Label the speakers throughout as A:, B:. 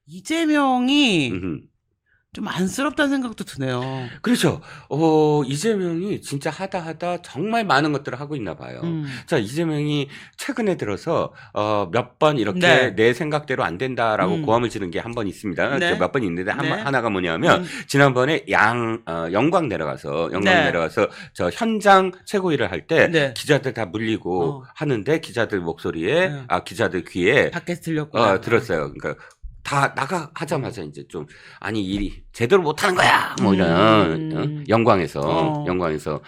A: 이재명이
B: 음흠.
A: 좀 안쓰럽다는 생각도 드네요.
B: 그렇죠. 이재명이 진짜 하다 정말 많은 것들을 하고 있나 봐요. 자, 이재명이 최근에 들어서 몇 번 이렇게
A: 네.
B: 내 생각대로 안 된다라고 고함을 지른 게 한 번 있습니다.
A: 네.
B: 몇 번 있는데
A: 네.
B: 하나가 뭐냐면 지난번에 영광 내려가서
A: 네.
B: 저 현장 최고위를 할 때
A: 네.
B: 기자들 다 물리고 하는데 기자들 목소리에
A: 네.
B: 기자들 귀에
A: 밖에서 들렸구나.
B: 들었어요. 그러니까 다 하자마자 이제 좀 아니 일이 제대로 못하는 거야 뭐 이런 영광에서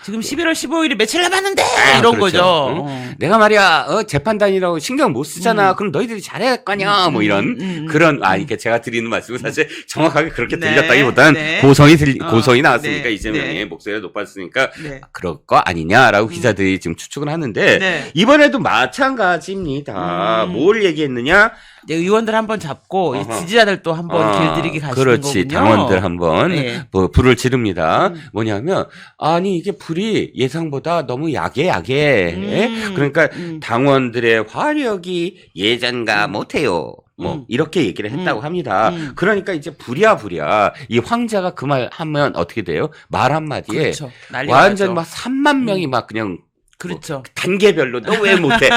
A: 지금 11월 15일이 며칠 남았는데
B: 그렇죠.
A: 이런 거죠.
B: 내가 말이야 재판단이라고 신경 못 쓰잖아. 그럼 너희들이 잘해야 할 거냐 뭐 이런 그런 이게 제가 드리는 말씀은 사실 정확하게 그렇게
A: 네.
B: 들렸다기보다는
A: 네.
B: 고성이 나왔으니까
A: 네.
B: 이재명의
A: 네.
B: 목소리가 높았으니까
A: 네.
B: 그럴 거 아니냐라고 기자들이 지금 추측을 하는데
A: 네.
B: 이번에도 마찬가지입니다. 뭘 얘기했느냐?
A: 네, 의원들 한번 잡고 지지자들 또 한번 길들이기 가시는
B: 그렇지.
A: 거군요.
B: 당원들 한번
A: 네.
B: 불을 지릅니다. 뭐냐면 아니 이게 불이 예상보다 너무 약해. 그러니까 당원들의 화력이 예전과 못해요. 뭐 이렇게 얘기를 했다고 합니다. 그러니까 이제 부랴 이 황자가 그 말 하면 어떻게 돼요? 말 한마디에
A: 그렇죠.
B: 완전 막 3만 명이 막 그냥
A: 그렇죠.
B: 뭐 단계별로 너 왜 못해?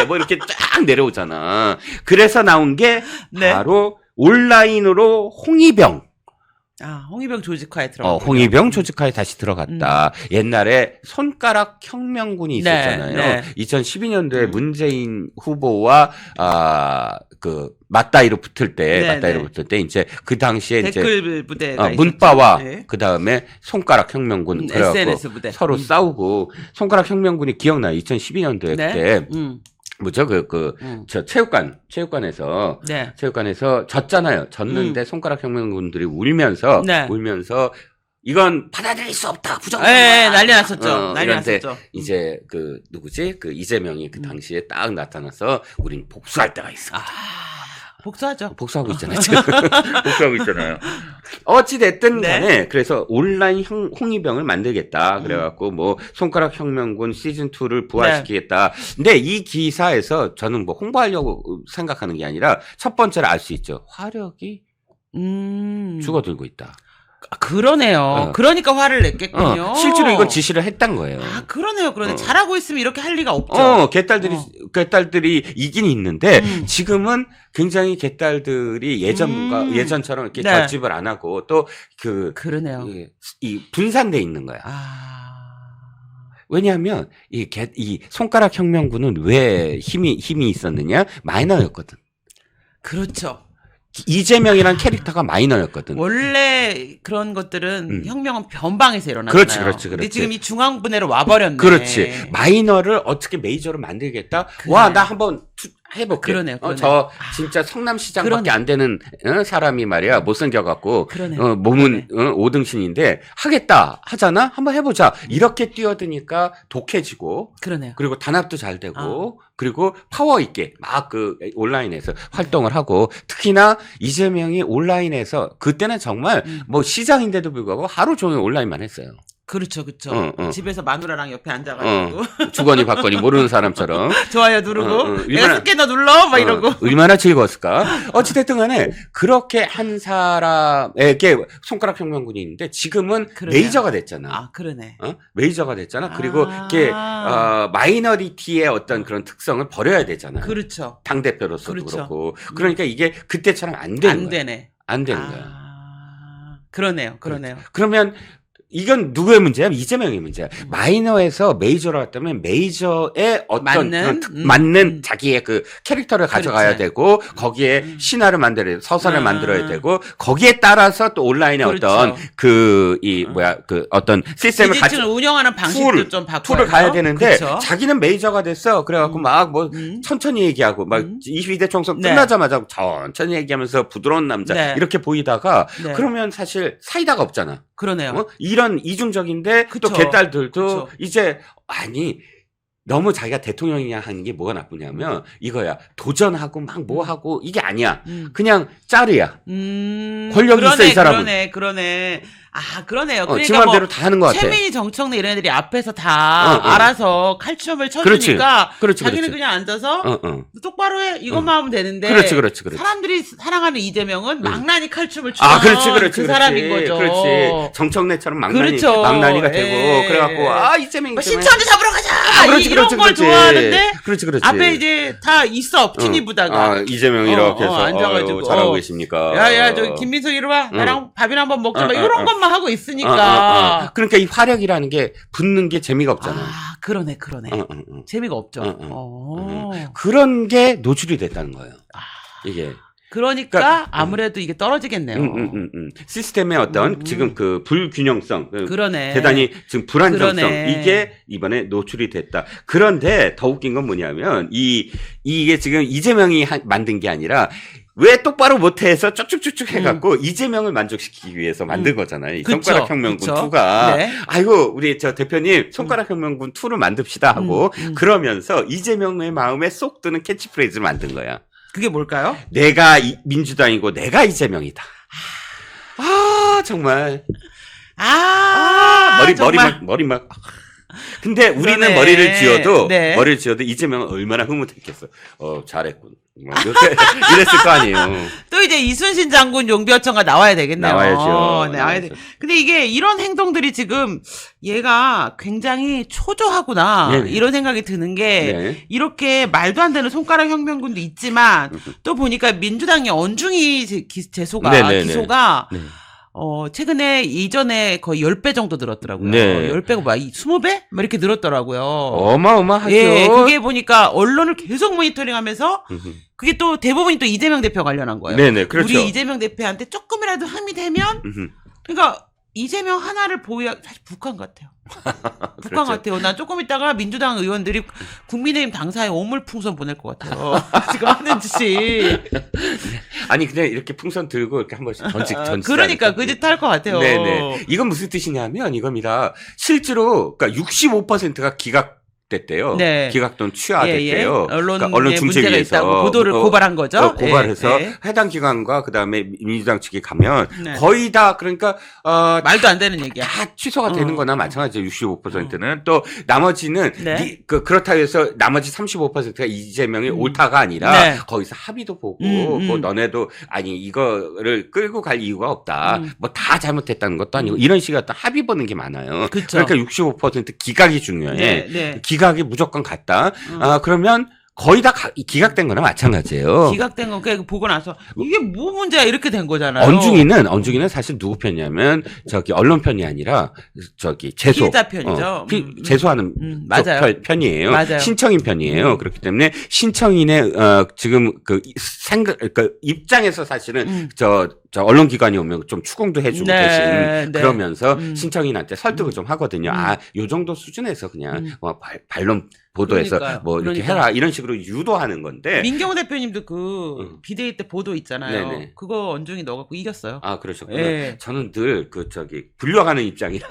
B: 뭐 이렇게 쫙 내려오잖아. 그래서 나온 게
A: 네.
B: 바로 온라인으로 홍위병.
A: 홍위병 조직화에 들어갔다.
B: 홍위병 조직화에 다시 들어갔다. 옛날에 손가락 혁명군이 있었잖아요.
A: 네.
B: 2012년도에 문재인 후보와 맞다이로 붙을 때 이제 그 당시에
A: 댓글 부대가
B: 문바와
A: 네.
B: 그 다음에 손가락 혁명군
A: SNS 부대
B: 서로 싸우고 손가락 혁명군이 기억나요? 2012년도에
A: 네.
B: 그때 뭐죠? 저 체육관에서 졌잖아요. 졌는데 손가락 혁명군들이 울면서 이건 받아들일 수 없다. 부정부패다.
A: 난리 났었죠. 난리 났었죠.
B: 이제 누구지? 이재명이 그 당시에 딱 나타나서 우린 복수할 때가 있어.
A: 복수하죠.
B: 복수하고 있잖아요. 지금. 복수하고 있잖아요. 어찌됐든 간에 그래서 온라인 홍위병을 만들겠다. 그래갖고 뭐 손가락 혁명군 시즌2를 부활시키겠다. 근데 이 기사에서 저는 뭐 홍보하려고 생각하는 게 아니라 첫 번째로 알 수 있죠. 화력이 죽어들고 있다.
A: 그러네요. 그러니까 화를 냈겠군요.
B: 실제로 이건 지시를 했단 거예요.
A: 그러네요. 잘하고 있으면 이렇게 할 리가 없죠.
B: 개딸들이 이긴 있는데 지금은 굉장히 개딸들이 예전처럼 이렇게 결집을 안 하고 또
A: 그러네요.
B: 이 분산돼 있는 거야. 왜냐하면 이 손가락 혁명군은 왜 힘이 있었느냐? 마이너였거든.
A: 그렇죠.
B: 이재명이란 캐릭터가 마이너였거든.
A: 원래 그런 것들은 혁명은 변방에서 일어나잖아요.
B: 그렇지.
A: 근데 지금 이 중앙분해로 와버렸네.
B: 그렇지. 마이너를 어떻게 메이저로 만들겠다? 와, 나 한번 해볼게.
A: 그러네요.
B: 저 진짜 성남시장밖에 안 되는 사람이 말이야 못생겨갖고 몸은 5등신인데 하겠다 하잖아. 한번 해보자. 이렇게 뛰어드니까 독해지고
A: 그러네요.
B: 그리고 단합도 잘 되고 그리고 파워 있게 막 온라인에서 활동을 하고 특히나 이재명이 온라인에서 그때는 정말 뭐 시장인데도 불구하고 하루 종일 온라인만 했어요.
A: 그렇죠. 집에서 마누라랑 옆에 앉아가지고
B: 주거니 받거니 모르는 사람처럼
A: 좋아요 누르고 내가 스캐너 눌러 막 이러고
B: 얼마나 즐거웠을까. 어찌됐든 간에 그렇게 한 사람에게 손가락 혁명군이 있는데 지금은 메이저가 됐잖아.
A: 그러네.
B: 메이저가 됐잖아. 그리고 이게 마이너리티의 어떤 그런 특성을 버려야 되잖아.
A: 그렇죠.
B: 당대표로서도 그렇고. 그러니까 이게 그때처럼 안 되는 거야. 안 되는 거야.
A: 그러네요.
B: 그러면 이건 누구의 문제야? 이재명의 문제야. 마이너에서 메이저로 왔다면 메이저의 어떤 맞는 자기의 캐릭터를 가져가야 되고 거기에 신화를 만들어야 되고 서사를 만들어야 되고 거기에 따라서 또 온라인의 어떤 어떤 시스템을
A: 같이 운영하는 방식도 좀 바꿔야
B: 툴을 가야 되는데 자기는 메이저가 됐어. 그래갖고 막 천천히 얘기하고 막 22대 총선 끝나자마자 천천히 얘기하면서 부드러운 남자 이렇게 보이다가 그러면 사실 사이다가 없잖아.
A: 그러네요.
B: 이런 이중적인데 또 개딸들도 이제 너무 자기가 대통령이냐 하는 게 뭐가 나쁘냐면 이거야. 도전하고 막 뭐 하고 이게 아니야. 그냥 짜르야. 권력이 있어 이 사람은.
A: 그러네. 그러네요.
B: 지
A: 그러니까
B: 맘대로 다 하는 것 같아.
A: 최민희, 정청래 이런 애들이 앞에서 다 알아서 칼춤을
B: 그렇지.
A: 쳐주니까
B: 그렇지,
A: 자기는
B: 그렇지.
A: 그냥 앉아서
B: 어.
A: 똑바로 해 이것만 하면 되는데
B: 그렇지.
A: 사람들이 사랑하는 이재명은 망나니 칼춤을 추는
B: 그렇지.
A: 사람인 거죠.
B: 그렇지. 정청래처럼 망나니가
A: 그렇죠.
B: 되고 그래갖고 이재명.
A: 신천지 잡으러 가자.
B: 그렇지,
A: 이런
B: 그렇지,
A: 걸
B: 그렇지.
A: 좋아하는데
B: 그렇지.
A: 앞에 이제 다 있어 친이 부다가
B: 이재명 이렇게 해서
A: 앉아가지고
B: 잘하고 계십니까?
A: 야야 저기 김민석 이리 와 나랑 밥이나 한번 먹자 막 이런 것만 하고 있으니까
B: 그러니까 이 화력이라는 게 붙는 게 재미가 없잖아.
A: 그러네. 재미가 없죠.
B: 그런 게 노출이 됐다는 거예요. 이게.
A: 그러니까 아무래도 이게 떨어지겠네요.
B: 시스템의 어떤 지금 그 불균형성,
A: 그러네.
B: 대단히 지금 불안정성
A: 그러네.
B: 이게 이번에 노출이 됐다. 그런데 더 웃긴 건 뭐냐면 이게 지금 이재명이 만든 게 아니라 왜 똑바로 못해서 쭉쭉쭉쭉 해갖고 이재명을 만족시키기 위해서 만든 거잖아요. 이
A: 그쵸,
B: 손가락 혁명군
A: 그쵸.
B: 2가.
A: 네.
B: 아이고 우리 저 대표님 손가락 혁명군 2를 만듭시다 하고 그러면서 이재명의 마음에 쏙 드는 캐치프레이즈를 만든 거야.
A: 그게 뭘까요?
B: 내가 민주당이고 내가 이재명이다. 정말. 머리 막. 근데 우리는
A: 그러네.
B: 머리를 지어도 이재명은 얼마나 흐뭇했겠어. 잘했군. 이랬을 거 아니에요.
A: 또 이제 이순신 장군 용비어청가 나와야 되겠네요.
B: 나와야죠.
A: 나와야 돼. 근데 이게 이런 행동들이 지금 얘가 굉장히 초조하구나.
B: 네네.
A: 이런 생각이 드는 게
B: 네.
A: 이렇게 말도 안 되는 손가락 혁명군도 있지만 또 보니까 민주당의 언중이 기소가
B: 네.
A: 최근에 이전에 거의 10배 정도 늘었더라고요.
B: 네.
A: 10배가 뭐야? 20배? 뭐 이렇게 늘었더라고요.
B: 어마어마하죠.
A: 예, 그게 보니까 언론을 계속 모니터링 하면서 그게 또 대부분이 또 이재명 대표 관련한 거예요.
B: 네네, 그렇죠.
A: 우리 이재명 대표한테 조금이라도 흠이 되면 그러니까 이재명 하나를 보호야 사실 북한 같아요. 북한
B: 그렇죠.
A: 같아요. 난 조금 있다가 민주당 의원들이 국민의힘 당사에 오물풍선 보낼 것 같아요. 지금 하는 짓이.
B: 아니 그냥 이렇게 풍선 들고 이렇게 한 번씩 전직.
A: 그러니까 그 짓 할 것 같아요.
B: 네네. 이건 무슨 뜻이냐면 이겁니다. 실제로 그러니까 65%가 기각됐대요.
A: 네.
B: 기각 또는 취하됐대요.
A: 언론에
B: 그러니까 언론
A: 문제가
B: 중재위에서
A: 있다고 보도를 고발한 거죠.
B: 고발해서
A: 예.
B: 해당 기관과 그다음에 민주당 측이 가면
A: 네.
B: 거의 다 그러니까
A: 말도 안 되는 얘기야.
B: 다 취소가 되는 거나 마찬가지죠. 65%는 또 나머지는
A: 네.
B: 그렇다고 해서 나머지 35%가 이재명이 옳다가 아니라
A: 네.
B: 거기서 합의도 보고 뭐 너네도 아니 이거를 끌고 갈 이유가 없다. 뭐 다 잘못했다는 것도 아니고 이런 식의 어떤 합의 보는 게 많아요.
A: 그쵸.
B: 그러니까 65% 기각이 중요해.
A: 네.
B: 기각이 무조건 같다. 그러면 거의 다 기각된 거나 마찬가지예요.
A: 기각된 거 그냥 보고 나서 이게 뭐 문제야 이렇게 된 거잖아요.
B: 언중이는 사실 누구 편이냐면 저기 언론 편이 아니라 저기 제소
A: 피해자 편이죠.
B: 제소하는
A: 맞아요.
B: 편이에요.
A: 맞아요.
B: 신청인 편이에요. 그렇기 때문에 신청인의 지금 그 입장에서 사실은 저 언론기관이 오면 좀 추궁도 해주고 대신 그러면서 신청인한테 설득을 좀 하거든요. 요 정도 수준에서 그냥 반론 보도해서
A: 그러니까요.
B: 뭐 이렇게 해라 이런 식으로 유도하는 건데.
A: 민경호 대표님도 그 비대위 때 보도 있잖아요.
B: 네네.
A: 그거 언중이 넣어갖고 이겼어요.
B: 그러셨구나.
A: 예.
B: 저는 늘 분류하는 입장이라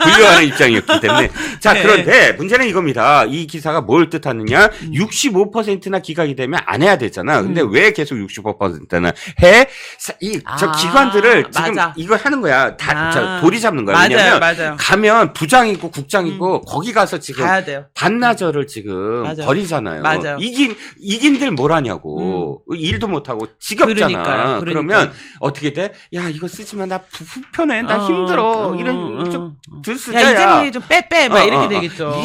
B: 분류하는 입장이었기 때문에. 자,
A: 네.
B: 그런데 문제는 이겁니다. 이 기사가 뭘 뜻하느냐? 65%나 기각이 되면 안 해야 되잖아. 근데 왜 계속 65%나 해? 저 기관들을 지금
A: 맞아.
B: 이거 하는 거야. 다 돌이 잡는 거야. 왜냐면
A: 맞아요.
B: 가면 부장이고 국장이고 거기 가서 지금
A: 가야 돼요.
B: 반나절을 지금
A: 맞아요.
B: 버리잖아요.
A: 맞아요.
B: 이긴들 뭘 하냐고. 일도 못 하고 지겹잖아.
A: 그러니까요.
B: 그러면 어떻게 돼? 야, 이거 쓰지 마. 나 불편해. 나 힘들어. 이런 좀 쓰자야.
A: 야, 이재명이 좀 빼. 막 이렇게 되겠죠.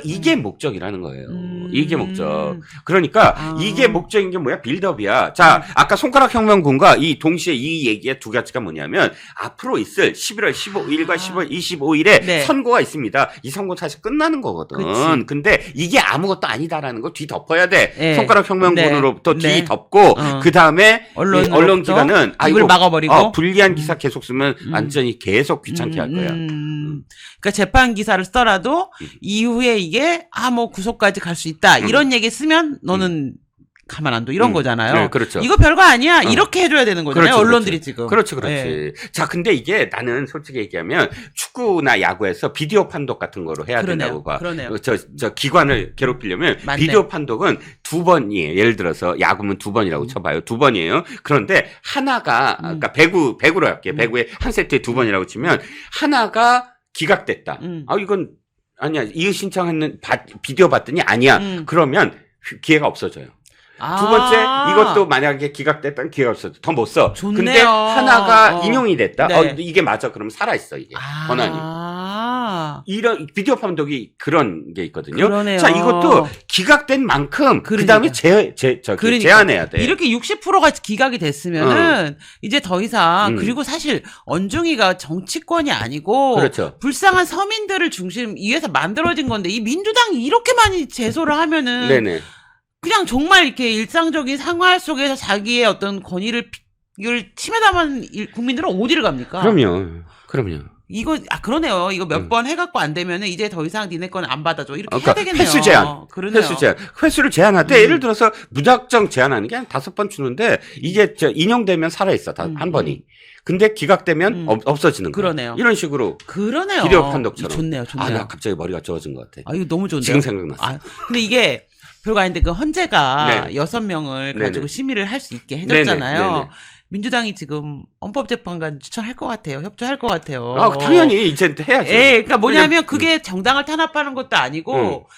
B: 이게 목적이라는 거예요. 이게 목적. 그러니까 이게 목적인 게 뭐야? 빌드업이야. 자, 아까 손가락 혁명군과 이 동시에 이 얘기의 두 가지가 뭐냐면 앞으로 있을 11월 15일과 10월 25일에
A: 네.
B: 선거가 있습니다. 이 선거 사실 끝나는 거거든.
A: 그치.
B: 근데 이게 아무것도 아니다라는 거 뒤덮어야 돼.
A: 네.
B: 손가락 혁명군으로부터
A: 네.
B: 뒤덮고 그 다음에 언론기관은
A: 입을 막아버리고
B: 불리한 기사 계속 쓰면 완전히 계속 귀찮게 할 거야.
A: 그러니까 재판 기사를 쓰더라도 이후에 이게 뭐 구속까지 갈 수 있다 이런 얘기 쓰면 너는 가만 안 둬 이런 거잖아요.
B: 네, 그렇죠.
A: 이거 별거 아니야. 이렇게 해줘야 되는 거잖아요.
B: 그렇죠,
A: 언론들이
B: 그렇죠.
A: 지금.
B: 그렇지.
A: 네.
B: 자, 근데 이게 나는 솔직히 얘기하면 축구나 야구에서 비디오 판독 같은 거로 해야 된다고 봐.
A: 그러네요.
B: 저 기관을 괴롭히려면
A: 맞네.
B: 비디오 판독은 2번이에요. 예를 들어서 야구면 2번이라고 쳐봐요. 2번이에요. 그런데 하나가, 그러니까 배구로 할게요. 배구에 한 세트에 2번이라고 치면 하나가 기각됐다. 이건 아니야. 이의 신청했는 비디오 봤더니 아니야. 그러면 기회가 없어져요. 두 번째, 이것도 만약에 기각됐다면 기회가 없어져. 더 못 써.
A: 좋네요.
B: 근데 하나가 인용이 됐다?
A: 네.
B: 이게 맞아. 그럼 살아있어, 이게. 권한이. 이런 비디오 판독이 그런 게 있거든요.
A: 그러네요.
B: 자, 이것도 기각된 만큼 그 다음에
A: 그러니까.
B: 제한해야 돼.
A: 이렇게 60%가 기각이 됐으면은 이제 더 이상 그리고 사실 언중이가 정치권이 아니고
B: 그렇죠.
A: 불쌍한 서민들을 중심 위해서 만들어진 건데 이 민주당이 이렇게 많이 제소를 하면은
B: 네네.
A: 그냥 정말 이렇게 일상적인 생활 속에서 자기의 어떤 권위를 침해당한 국민들은 어디를 갑니까?
B: 그럼요.
A: 이거 그러네요. 이거 몇 번 해갖고 안 되면은 이제 더 이상 니네 건 안 받아줘. 이렇게
B: 그러니까
A: 해야 되겠네요.
B: 횟수 제한.
A: 그러네요.
B: 횟수를 제한할 때 예를 들어서 무작정 제한하는 게 한 5번 주는데 이게 인용되면 살아있어. 한 번이. 근데 기각되면 없어지는 거예요.
A: 그러네요.
B: 이런 식으로.
A: 그러네요.
B: 비디오 판독처럼.
A: 좋네요.
B: 나 갑자기 머리가 좋아진 것 같아.
A: 이거 너무 좋네요.
B: 지금 생각났어.
A: 근데 이게 별거 아닌데 그 헌재가
B: 네네.
A: 6명을
B: 네네.
A: 가지고 심의를 할 수 있게 해줬잖아요.
B: 네네.
A: 민주당이 지금 헌법재판관 추천할 것 같아요. 협조할 것 같아요.
B: 당연히 이제 해야죠.
A: 예, 그러니까 뭐냐면 그게 정당을 탄압하는 것도 아니고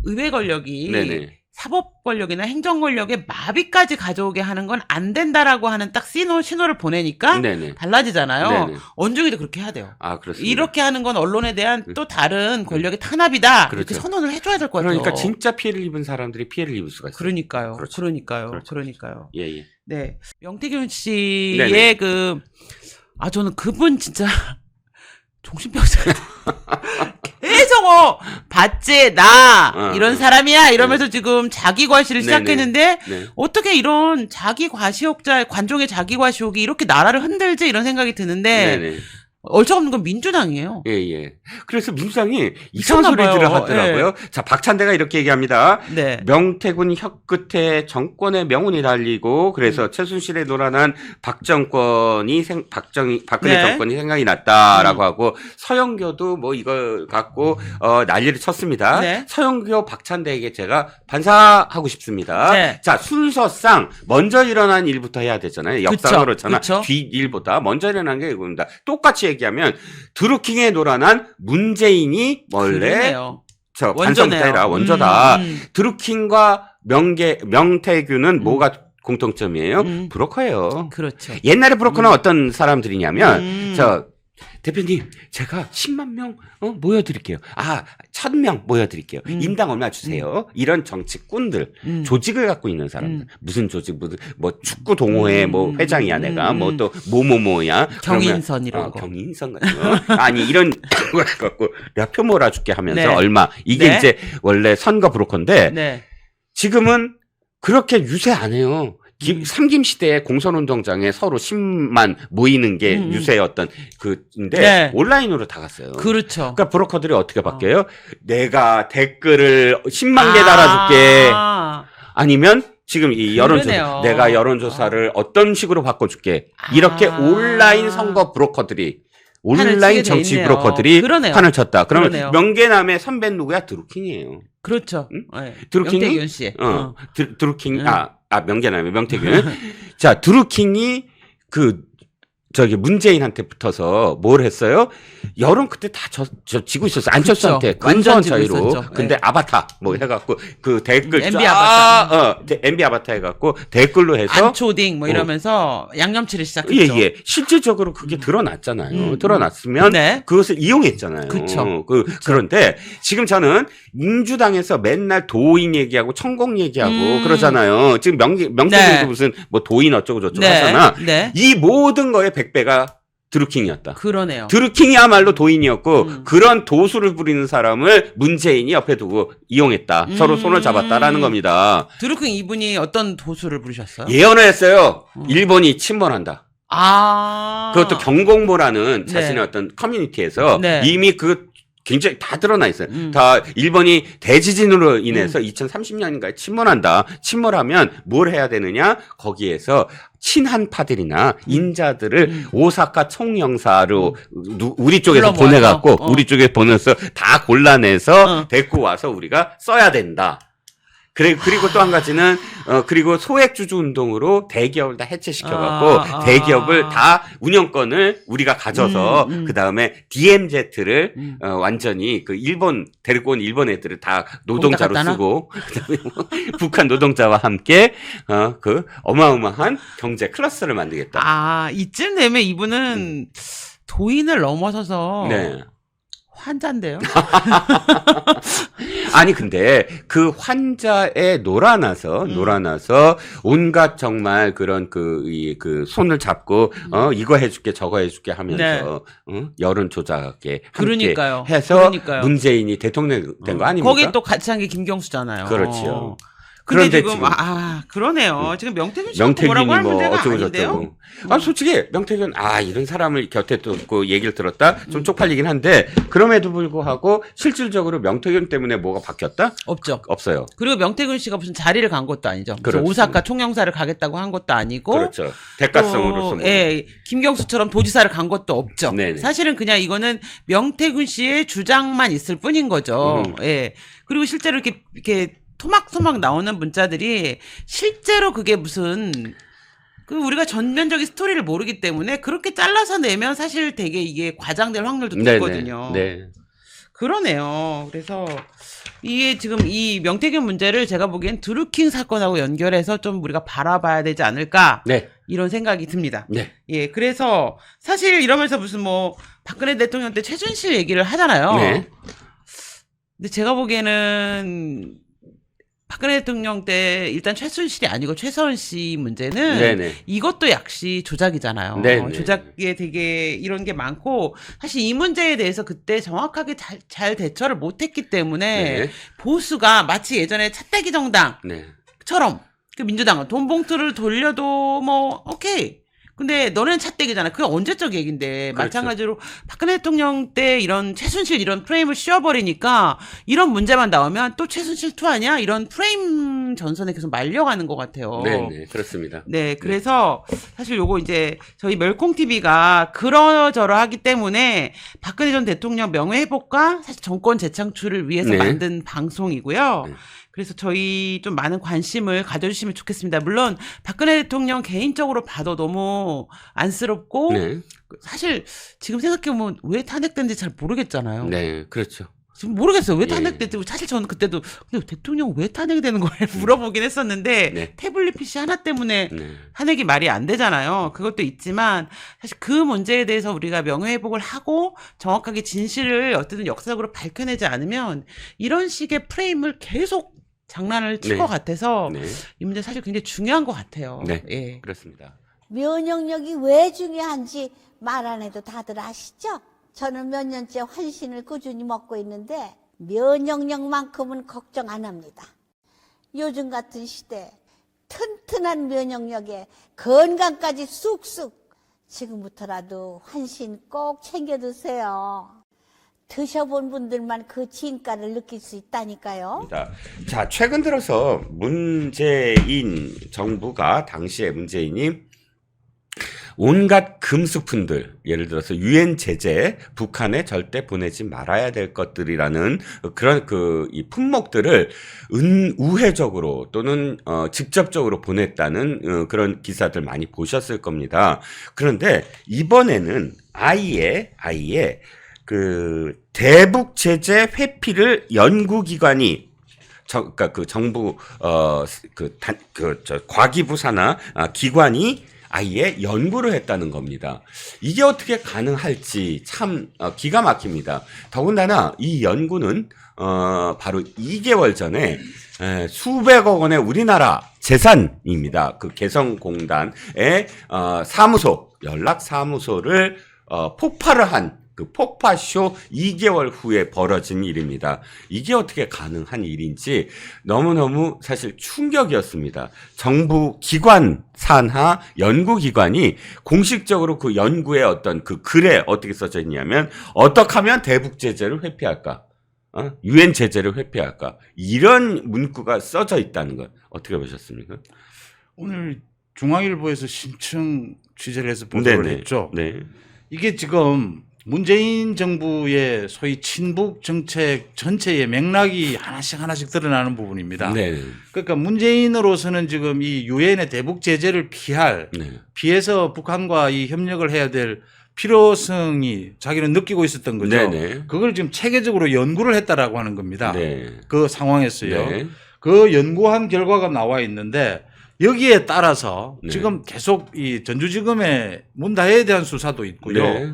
A: 의회 권력이
B: 네네.
A: 사법 권력이나 행정 권력의 마비까지 가져오게 하는 건 안 된다라고 하는 딱 신호를 보내니까
B: 네네.
A: 달라지잖아요.
B: 네네.
A: 언중이도 그렇게 해야 돼요.
B: 그렇습니다.
A: 이렇게 하는 건 언론에 대한 또 다른 권력의 탄압이다.
B: 그렇죠.
A: 이렇게 선언을 해줘야 될 것 같아요.
B: 그러니까 진짜 피해를 입은 사람들이 피해를 입을 수가 있어요.
A: 그러니까요.
B: 그렇죠.
A: 그러니까요.
B: 예.
A: 네. 명태균 씨의
B: 네네.
A: 저는 그분 진짜 정신병자 같아요. 계속 봤지 나 이런 사람이야 이러면서 지금 자기 과시를 시작했는데
B: 네.
A: 어떻게 이런 자기 과시욕자 관종의 자기 과시욕이 이렇게 나라를 흔들지 이런 생각이 드는데
B: 네네.
A: 얼척없는 건 민주당이에요.
B: 예. 그래서 민주당이 이상한
A: 미쳤나 봐요.
B: 소리들을 하더라고요. 자, 박찬대가 이렇게 얘기합니다.
A: 네.
B: 명태균 혀끝에 정권의 명운이 달리고 그래서 최순실에 놀아난 박정권이 박근혜
A: 네.
B: 정권이 생각이 났다라고 하고 서영교도 뭐 이걸 갖고 난리를 쳤습니다.
A: 네.
B: 서영교 박찬대에게 제가 반사하고 싶습니다.
A: 네.
B: 자, 순서상 먼저 일어난 일부터 해야 되잖아요. 역사가 그렇잖아.
A: 그쵸.
B: 뒤 일보다 먼저 일어난 게 이겁니다. 똑같이 얘기하면 드루킹에 놀아난 문재인이 원래
A: 그러네요.
B: 반성태라 원조다. 드루킹과 명태균은 뭐가 공통점이에요? 브로커예요.
A: 그렇죠.
B: 옛날에 브로커는 어떤 사람들이냐면 대표님, 제가 10만 명 모여드릴게요. 1,000명 모여드릴게요. 인당 얼마 주세요. 이런 정치꾼들, 조직을 갖고 있는 사람들. 무슨 조직, 뭐 축구 동호회 뭐 회장이야 내가, 뭐 또 뭐뭐뭐야.
A: 경인선 이런 거.
B: 경인선 같은 거. 아니 이런 거 갖고 내가 표 몰아줄게 하면서
A: 네.
B: 얼마. 이게
A: 네.
B: 이제 원래 선거 브로커인데
A: 네.
B: 지금은 그렇게 유세 안 해요. 삼김 시대에 공선운동장에 서로 10만 모이는 게 유세였던 그인데
A: 네.
B: 온라인으로 다 갔어요.
A: 그렇죠.
B: 그러니까 브로커들이 어떻게 바뀌어요? 내가 댓글을 10만 개 달아줄게. 아니면 지금 이 여론조사,
A: 그러네요.
B: 내가 여론조사를 어떤 식으로 바꿔줄게. 이렇게 온라인 선거 브로커들이 온라인 정치
A: 있네요.
B: 브로커들이
A: 그러네요.
B: 판을 쳤다. 그러면
A: 그러네요.
B: 명계남의 선배 누구야? 드루킹이에요.
A: 그렇죠.
B: 응?
A: 네.
B: 드루킹이
A: 명태균 씨.
B: 드루킹 명계남의 명태균. 자, 드루킹이 문재인한테 붙어서 뭘 했어요? 여론 그때 다 지고 있었어요. 안철수한테 근소한
A: 완전 지고
B: 차이로.
A: 있었죠.
B: 근데
A: 네.
B: 아바타 뭐 해갖고 그 댓글
A: MB 아바타.
B: MB 아바타 해갖고 댓글로 해서
A: 안초딩 뭐 이러면서 양념치를 시작했죠.
B: 예. 실질적으로 그게 드러났잖아요. 드러났으면
A: 네.
B: 그것을 이용했잖아요.
A: 그쵸.
B: 그런데 지금 저는 민주당에서 맨날 도인 얘기하고 천공 얘기하고 그러잖아요. 지금 명태균도
A: 네.
B: 무슨 뭐 도인 어쩌고 저쩌고
A: 네.
B: 하잖아.
A: 네.
B: 이 모든 거의 100배가 드루킹이었다.
A: 그러네요.
B: 드루킹이야말로 도인이었고 그런 도수를 부리는 사람을 문재인이 옆에 두고 이용했다. 서로 손을 잡았다라는 겁니다.
A: 드루킹 이분이 어떤 도수를 부르셨어요?
B: 예언을 했어요. 일본이 침몰한다.
A: 아.
B: 그것도 경공모라는
A: 네.
B: 자신의 어떤 커뮤니티에서
A: 네.
B: 이미 그 굉장히 다 드러나 있어요. 다 일본이 대지진으로 인해서 2030년인가에 침몰한다. 침몰하면 뭘 해야 되느냐? 거기에서 친한파들이나 인자들을 오사카 총영사로 우리 쪽에서
A: 불러 모아서.
B: 보내갖고 우리 쪽에 보내서 다 골라내서 데리고 와서 우리가 써야 된다. 그리고 또 한 가지는, 그리고 소액주주 운동으로 대기업을 다 해체시켜갖고, 대기업을 다 운영권을 우리가 가져서, 그 다음에 DMZ를, 완전히 데리고 온 일본 애들을 다 노동자로 쓰고, 그 다음에 북한 노동자와 함께, 어마어마한 경제 클러스를 만들겠다.
A: 이쯤 되면 이분은 도인을 넘어서서.
B: 네.
A: 환자인데요?
B: 아니, 근데 그 환자에 놀아나서 온갖 정말 그런 손을 잡고, 이거 해줄게, 저거 해줄게 하면서, 여론 조작에 함께
A: 그러니까요.
B: 해서 문재인이 대통령 된 거 아닙니까?
A: 거기 또 같이 한 게 김경수잖아요.
B: 그렇죠.
A: 근데
B: 그런데
A: 지금 그러네요. 지금 명태균 씨가 뭐라고 할 문제가 아닌데요?
B: 솔직히 명태균 이런 사람을 곁에 두고 얘기를 들었다 좀 쪽팔리긴 한데 그럼에도 불구하고 실질적으로 명태균 때문에 뭐가 바뀌었다? 없어요.
A: 그리고 명태균 씨가 무슨 자리를 간 것도 아니죠.
B: 그렇죠.
A: 오사카 총영사를 가겠다고 한 것도 아니고.
B: 그렇죠. 대가성으로서.
A: 김경수처럼 도지사를 간 것도 없죠.
B: 네네.
A: 사실은 그냥 이거는 명태균 씨의 주장만 있을 뿐인 거죠. 그리고 실제로 이렇게 토막토막 나오는 문자들이 실제로 그게 무슨 우리가 전면적인 스토리를 모르기 때문에 그렇게 잘라서 내면 사실 되게 이게 과장될 확률도 높거든요.
B: 네.
A: 그러네요. 그래서 이게 지금 이 명태균 문제를 제가 보기엔 드루킹 사건하고 연결해서 좀 우리가 바라봐야 되지 않을까.
B: 네.
A: 이런 생각이 듭니다.
B: 네.
A: 그래서 사실 이러면서 무슨 박근혜 대통령 때 최순실 얘기를 하잖아요.
B: 네.
A: 근데 제가 보기에는 박근혜 대통령 때 일단 최순실이 아니고 최서원 씨 문제는
B: 네네.
A: 이것도 역시 조작이잖아요.
B: 네네.
A: 조작에 되게 이런 게 많고 사실 이 문제에 대해서 그때 정확하게 잘 대처를 못했기 때문에 보수가 마치 예전에 차떼기 정당처럼 그 민주당은 돈 봉투를 돌려도 오케이. 근데 너네는 차떼기잖아. 그게 언제적 얘기인데.
B: 그렇죠.
A: 마찬가지로 박근혜 대통령 때 이런 최순실 이런 프레임을 씌워버리니까 이런 문제만 나오면 또 최순실 투 아니야? 이런 프레임 전선에 계속 말려가는 것 같아요.
B: 네, 그렇습니다.
A: 네, 그래서 사실 요거 이제 저희 멸콩TV가 그러저러 하기 때문에 박근혜 전 대통령 명예회복과 사실 정권 재창출을 위해서 만든 방송이고요. 그래서 저희 좀 많은 관심을 가져주시면 좋겠습니다. 물론 박근혜 대통령 개인적으로 봐도 너무 안쓰럽고 사실 지금 생각해보면 왜 탄핵된지 잘 모르겠잖아요.
B: 네, 그렇죠.
A: 지금 모르겠어요. 왜 탄핵됐지? 사실 저는 그때도 근데 대통령 왜 탄핵이 되는 거예요? 물어보긴 했었는데 태블릿 PC 하나 때문에 탄핵이 말이 안 되잖아요. 그것도 있지만 사실 그 문제에 대해서 우리가 명예회복을 하고 정확하게 진실을 어쨌든 역사적으로 밝혀내지 않으면 이런 식의 프레임을 계속 장난을 칠 것 같아서 이 문제 사실 굉장히 중요한 것 같아요.
B: 네, 그렇습니다.
C: 면역력이 왜 중요한지 말 안 해도 다들 아시죠? 저는 몇 년째 환신을 꾸준히 먹고 있는데 면역력만큼은 걱정 안 합니다. 요즘 같은 시대 튼튼한 면역력에 건강까지 쑥쑥 지금부터라도 환신 꼭 챙겨 드세요. 드셔본 분들만 그 진가를 느낄 수 있다니까요.
B: 자, 최근 들어서 문재인 정부가 당시에 문재인이 온갖 금수품들, 예를 들어서 유엔 제재, 북한에 절대 보내지 말아야 될 것들이라는 그런 이 품목들을 우회적으로 또는 직접적으로 보냈다는 그런 기사들 많이 보셨을 겁니다. 그런데 이번에는 아예 대북 제재 회피를 연구기관이 그러니까 정부 과기부 산하 기관이 아예 연구를 했다는 겁니다. 이게 어떻게 가능할지 참 기가 막힙니다. 더군다나 이 연구는 바로 2개월 전에 수백억 원의 우리나라 재산입니다. 그 개성공단의 연락 사무소를 폭발을 한 그 폭파쇼 2개월 후에 벌어진 일입니다. 이게 어떻게 가능한 일인지 너무너무 사실 충격이었습니다. 정부 기관 산하 연구기관이 공식적으로 그 연구의 어떤 그 글에 어떻게 써져 있냐면 어떻게 하면 대북 제재를 회피할까? 유엔 제재를 회피할까? 이런 문구가 써져 있다는 것 어떻게 보셨습니까?
D: 오늘 중앙일보에서 신청 취재를 해서 보도를
B: 네네.
D: 했죠.
B: 네.
D: 이게 지금 문재인 정부의 소위 친북 정책 전체의 맥락이 하나씩 드러나는 부분입니다.
B: 네.
D: 그러니까 문재인으로서는 지금 이 유엔의 대북 제재를
B: 네.
D: 피해서 북한과 이 협력을 해야 될 필요성이 자기는 느끼고 있었던 거죠.
B: 네네.
D: 그걸 지금 체계적으로 연구를 했다라고 하는 겁니다.
B: 네.
D: 그 상황에서요.
B: 네.
D: 그 연구한 결과가 나와 있는데 여기에 따라서
B: 네.
D: 지금 계속 이 전주지검의 문다혜에 대한 수사도 있고요.
B: 네.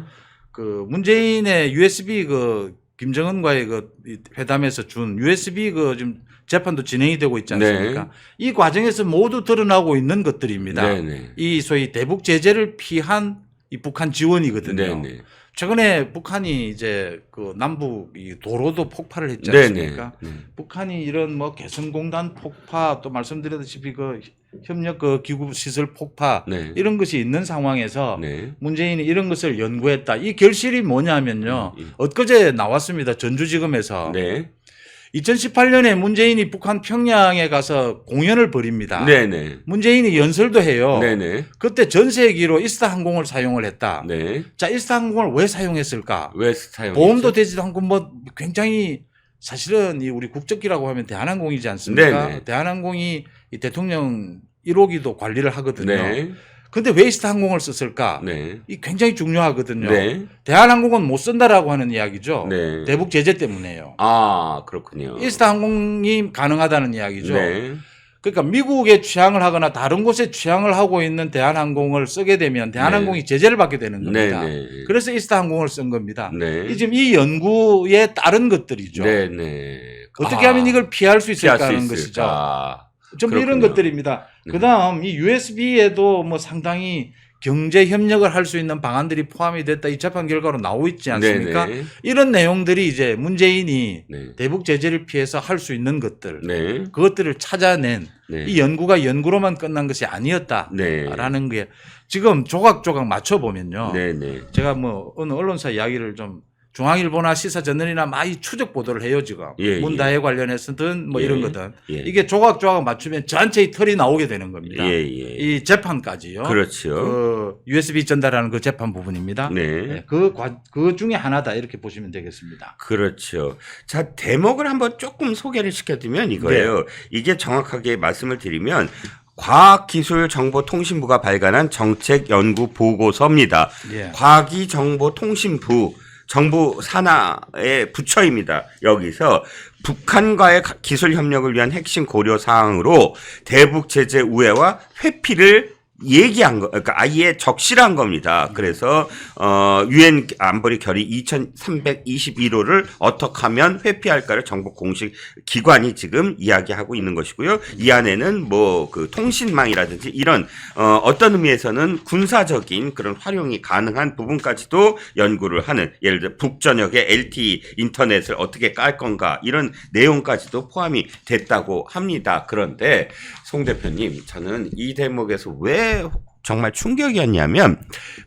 D: 그 문재인의 USB 그 김정은과의 그 회담에서 준 USB 그 지금 재판도 진행이 되고 있지 않습니까?
B: 네.
D: 이 과정에서 모두 드러나고 있는 것들입니다.
B: 네네.
D: 이 소위 대북 제재를 피한 이 북한 지원이거든요.
B: 네네.
D: 최근에 북한이 이제 그 남북 이 도로도 폭파를 했지
B: 네네.
D: 않습니까? 북한이 이런 뭐 개성공단 폭파 또 말씀드렸다시피 그 협력 그 기구 시설 폭파
B: 네.
D: 이런 것이 있는 상황에서
B: 네.
D: 문재인이 이런 것을 연구했다. 이 결실이 뭐냐면요. 엊그제 나왔습니다. 전주지검에서.
B: 네.
D: 2018년에 문재인이 북한 평양에 가서 공연을 벌입니다.
B: 네네.
D: 문재인이 연설도 해요.
B: 네네.
D: 그때 전세기로 이스타 항공을 사용을 했다.
B: 네.
D: 자, 이스타 항공을 왜 사용했을까?
B: 왜 사용했죠?
D: 보험도 되지도 않고 뭐 굉장히 사실은 이 우리 국적기라고 하면 대한항공이지 않습니까?
B: 네네.
D: 대한항공이 이 대통령 1호기도 관리를 하거든요.
B: 네.
D: 근데 왜 이스타 항공을 썼을까?
B: 네.
D: 이 굉장히 중요하거든요.
B: 네.
D: 대한항공은 못 쓴다라고 하는 이야기죠.
B: 네.
D: 대북 제재 때문에요.
B: 아, 그렇군요.
D: 이스타 항공이 가능하다는 이야기죠.
B: 네.
D: 그러니까 미국에 취항을 하거나 다른 곳에 취항을 하고 있는 대한항공을 쓰게 되면 대한항공이 제재를 받게 되는 겁니다.
B: 네.
D: 그래서 이스타 항공을 쓴 겁니다.
B: 네.
D: 이 지금 이 연구에 따른 것들이죠.
B: 네네.
D: 어떻게 하면 이걸 피할 수
B: 피할
D: 있을까
B: 수
D: 하는 것이죠.
B: 있을까?
D: 전부 이런
B: 그렇군요.
D: 것들입니다.
B: 네.
D: 그다음 이 USB에도 뭐 상당히 경제 협력을 할 수 있는 방안들이 포함이 됐다. 이 재판 결과로 나오고 있지 않습니까?
B: 네네.
D: 이런 내용들이 이제 문재인이
B: 네.
D: 대북 제재를 피해서 할 수 있는 것들,
B: 네.
D: 그것들을 찾아낸
B: 네.
D: 이 연구가 연구로만 끝난 것이 아니었다라는 게 지금 조각조각 맞춰 보면요.
B: 네네.
D: 제가 뭐 어느 언론사 이야기를 좀 중앙일보나 시사저널이나 많이 추적 보도를 해요 지금.
B: 예,
D: 문다혜 관련해서든 뭐
B: 예.
D: 이런 거든.
B: 예.
D: 이게 조각조각 맞추면 전체의 털이 나오게 되는 겁니다.
B: 예.
D: 이 재판까지요.
B: 그렇죠.
D: 그 USB 전달하는 그 재판 부분입니다.
B: 네.
D: 그 중에 하나다 이렇게 보시면 되겠습니다.
B: 그렇죠. 자, 대목을 한번 조금 소개를 시켜드리면 이거예요.
D: 네.
B: 이게 정확하게 말씀을 드리면 과학기술정보통신부가 발간한 정책연구보고서입니다.
D: 예.
B: 과기정보통신부 정부 산하의 부처입니다. 여기서 북한과의 기술 협력을 위한 핵심 고려 사항으로 대북 제재 우회와 회피를 얘기한 거, 그러니까 아예 적시한 겁니다. 그래서 유엔 안보리 결의 2321호를 어떻게 하면 회피할까를 정부 공식 기관이 지금 이야기하고 있는 것이고요. 이 안에는 뭐 그 통신망이라든지 이런 어떤 의미에서는 군사적인 그런 활용이 가능한 부분까지도 연구를 하는, 예를 들어 북전역의 LTE 인터넷을 어떻게 깔 건가 이런 내용까지도 포함이 됐다고 합니다. 그런데 송 대표님, 저는 이 대목에서 왜 정말 충격이었냐면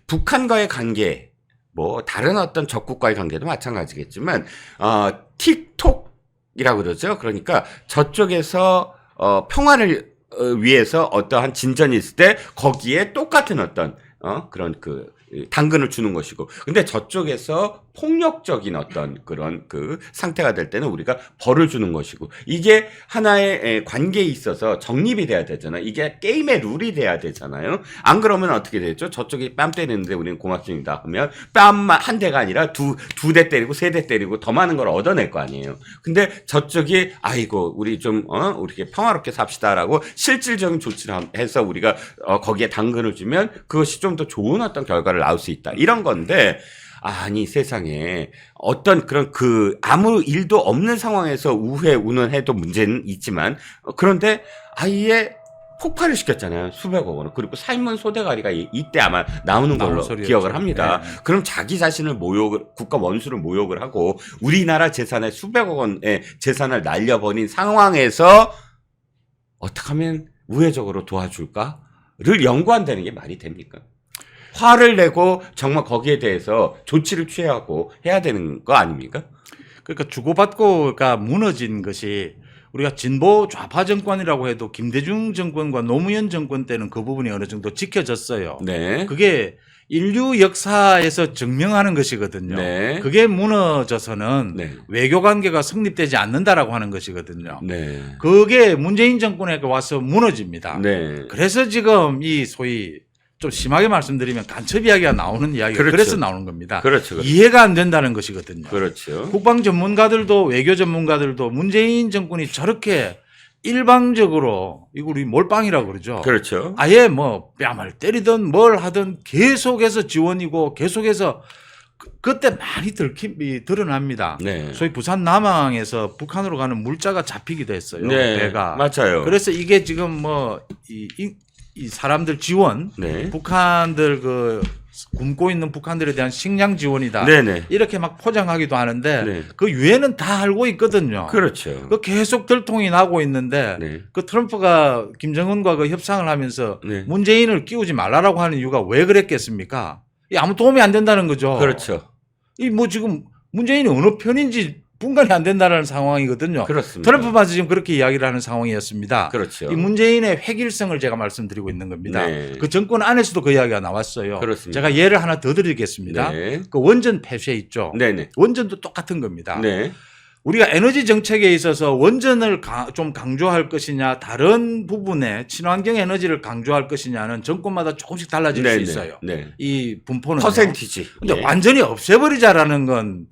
B: 북한과의 관계, 뭐 다른 어떤 적국과의 관계도 마찬가지겠지만 틱톡이라고 그러죠. 그러니까 저쪽에서 평화를 위해서 어떠한 진전이 있을 때 거기에 똑같은 어떤 그런 그 당근을 주는 것이고, 근데 저쪽에서 폭력적인 어떤 그런 그 상태가 될 때는 우리가 벌을 주는 것이고, 이게 하나의 관계에 있어서 정립이 돼야 되잖아요. 이게 게임의 룰이 돼야 되잖아요. 안 그러면 어떻게 되죠? 저쪽이 뺨 때리는데 우리는 고맙습니다 하면 뺨만 한 대가 아니라 두 대 때리고 세 대 때리고 더 많은 걸 얻어낼 거 아니에요. 근데 저쪽이 아이고 우리 좀 우리 평화롭게 삽시다라고 실질적인 조치를 해서 우리가 거기에 당근을 주면 그것이 좀 더 좋은 어떤 결과를 나올 수 있다. 이런 건데, 아니 세상에 어떤 그런 그 아무 일도 없는 상황에서 우회 운운해도 문제는 있지만, 그런데 아예 폭발을 시켰잖아요. 수백억 원을. 그리고 사인문 소대가리가 이때 아마 나오는 걸로
D: 소리였죠.
B: 기억을 합니다.
D: 네.
B: 그럼 자기 자신을 국가 원수를 모욕을 하고 우리나라 재산에 수백억 원의 재산을 날려버린 상황에서 어떻게 하면 우회적으로 도와줄까를 연구한다는 게 말이 됩니까? 화를 내고 정말 거기에 대해서 조치를 취하고 해야 되는 거 아닙니까?
D: 그러니까 주고받고가 무너진 것이 우리가 진보 좌파 정권이라고 해도 김대중 정권과 노무현 정권 때는 그 부분이 어느 정도 지켜졌어요.
B: 네.
D: 그게 인류 역사에서 증명하는 것이거든요.
B: 네.
D: 그게 무너져서는
B: 네.
D: 외교 관계가 성립되지 않는다라고 하는 것이거든요.
B: 네.
D: 그게 문재인 정권에 와서 무너집니다.
B: 네.
D: 그래서 지금 이 소위 좀 심하게 말씀드리면 간첩 이야기가 나오는 이야기가
B: 그렇죠.
D: 그래서 나오는 겁니다.
B: 그렇죠.
D: 이해가 안 된다는 것이거든요.
B: 그렇죠.
D: 국방 전문가들도 외교 전문가들도 문재인 정권이 저렇게 일방적으로 이거 우리 몰빵이라고 그러죠.
B: 그렇죠.
D: 아예 뭐 뺨을 때리든 뭘 하든 계속해서 지원이고 계속해서 그때 많이 드러납니다.
B: 네.
D: 소위 부산 남항에서 북한으로 가는 물자가 잡히기도 했어요.
B: 네.
D: 배가.
B: 맞아요.
D: 그래서 이게 지금 뭐 이 사람들 지원,
B: 네.
D: 북한들 그 굶고 있는 북한들에 대한 식량 지원이다.
B: 네네.
D: 이렇게 막 포장하기도 하는데
B: 네.
D: 그 유엔은 다 알고 있거든요.
B: 그렇죠.
D: 그 계속 들통이 나고 있는데
B: 네.
D: 그 트럼프가 김정은과 그 협상을 하면서
B: 네.
D: 문재인을 끼우지 말라라고 하는 이유가 왜 그랬겠습니까? 이 아무 도움이 안 된다는 거죠.
B: 그렇죠.
D: 이 뭐 지금 문재인이 어느 편인지 분간이 안 된다는 상황이거든요.
B: 그렇습니다.
D: 트럼프마저 지금 그렇게 이야기를 하는 상황이었습니다.
B: 그렇죠.
D: 이 문재인의 획일성을 제가 말씀드리고 있는 겁니다.
B: 네.
D: 그 정권 안에서도 그 이야기가 나왔어요.
B: 그렇습니다.
D: 제가 예를 하나 더 드리겠습니다.
B: 네.
D: 그 원전 폐쇄 있죠.
B: 네네.
D: 원전도 똑같은 겁니다.
B: 네.
D: 우리가 에너지 정책에 있어서 원전을 좀 강조할 것이냐 다른 부분에 친환경 에너지를 강조할 것이냐는 정권마다 조금씩 달라질 수
B: 네네.
D: 있어요.
B: 네.
D: 이 분포는
B: 퍼센티지.
D: 근데
B: 네.
D: 완전히 없애버리자라는 건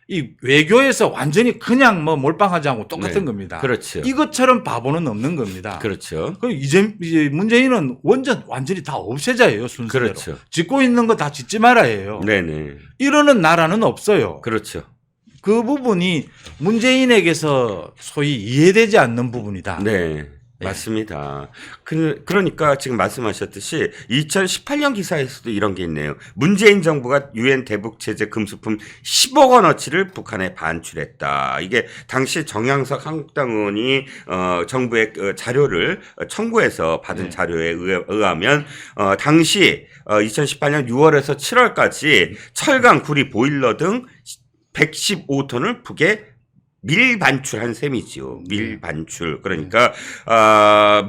D: 이 외교에서 완전히 그냥 뭐 몰빵하지 않고 똑같은
B: 네.
D: 겁니다.
B: 그렇죠.
D: 이것처럼 바보는 없는 겁니다.
B: 그렇죠.
D: 그 이제 문재인은 원전 완전히 다 없애자예요, 순서대로.
B: 그렇죠.
D: 짓고 있는 거 다 짓지 말아예요.
B: 네네.
D: 이러는 나라는 없어요.
B: 그렇죠.
D: 그 부분이 문재인에게서 소위 이해되지 않는 부분이다.
B: 네. 맞습니다. 그러니까 지금 말씀하셨듯이 2018년 기사에서도 이런 게 있네요. 문재인 정부가 유엔 대북 제재 금수품 10억 원어치를 북한에 반출했다. 이게 당시 정양석 한국당 의원이 정부의 자료를 청구해서 받은 자료에 의하면 당시 2018년 6월에서 7월까지 철강, 구리, 보일러 등 115톤을 북에 밀반출한 셈이지요. 밀반출. 그러니까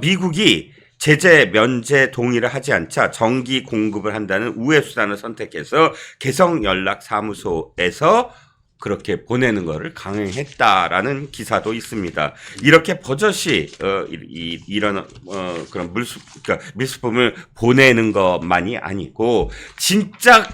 B: 미국이 제재 면제 동의를 하지 않자 정기 공급을 한다는 우회 수단을 선택해서 개성연락사무소에서 그렇게 보내는 거를 강행했다라는 기사도 있습니다. 이렇게 버젓이 이런 그런 그러니까 밀수품을 보내는 것만이 아니고 진짜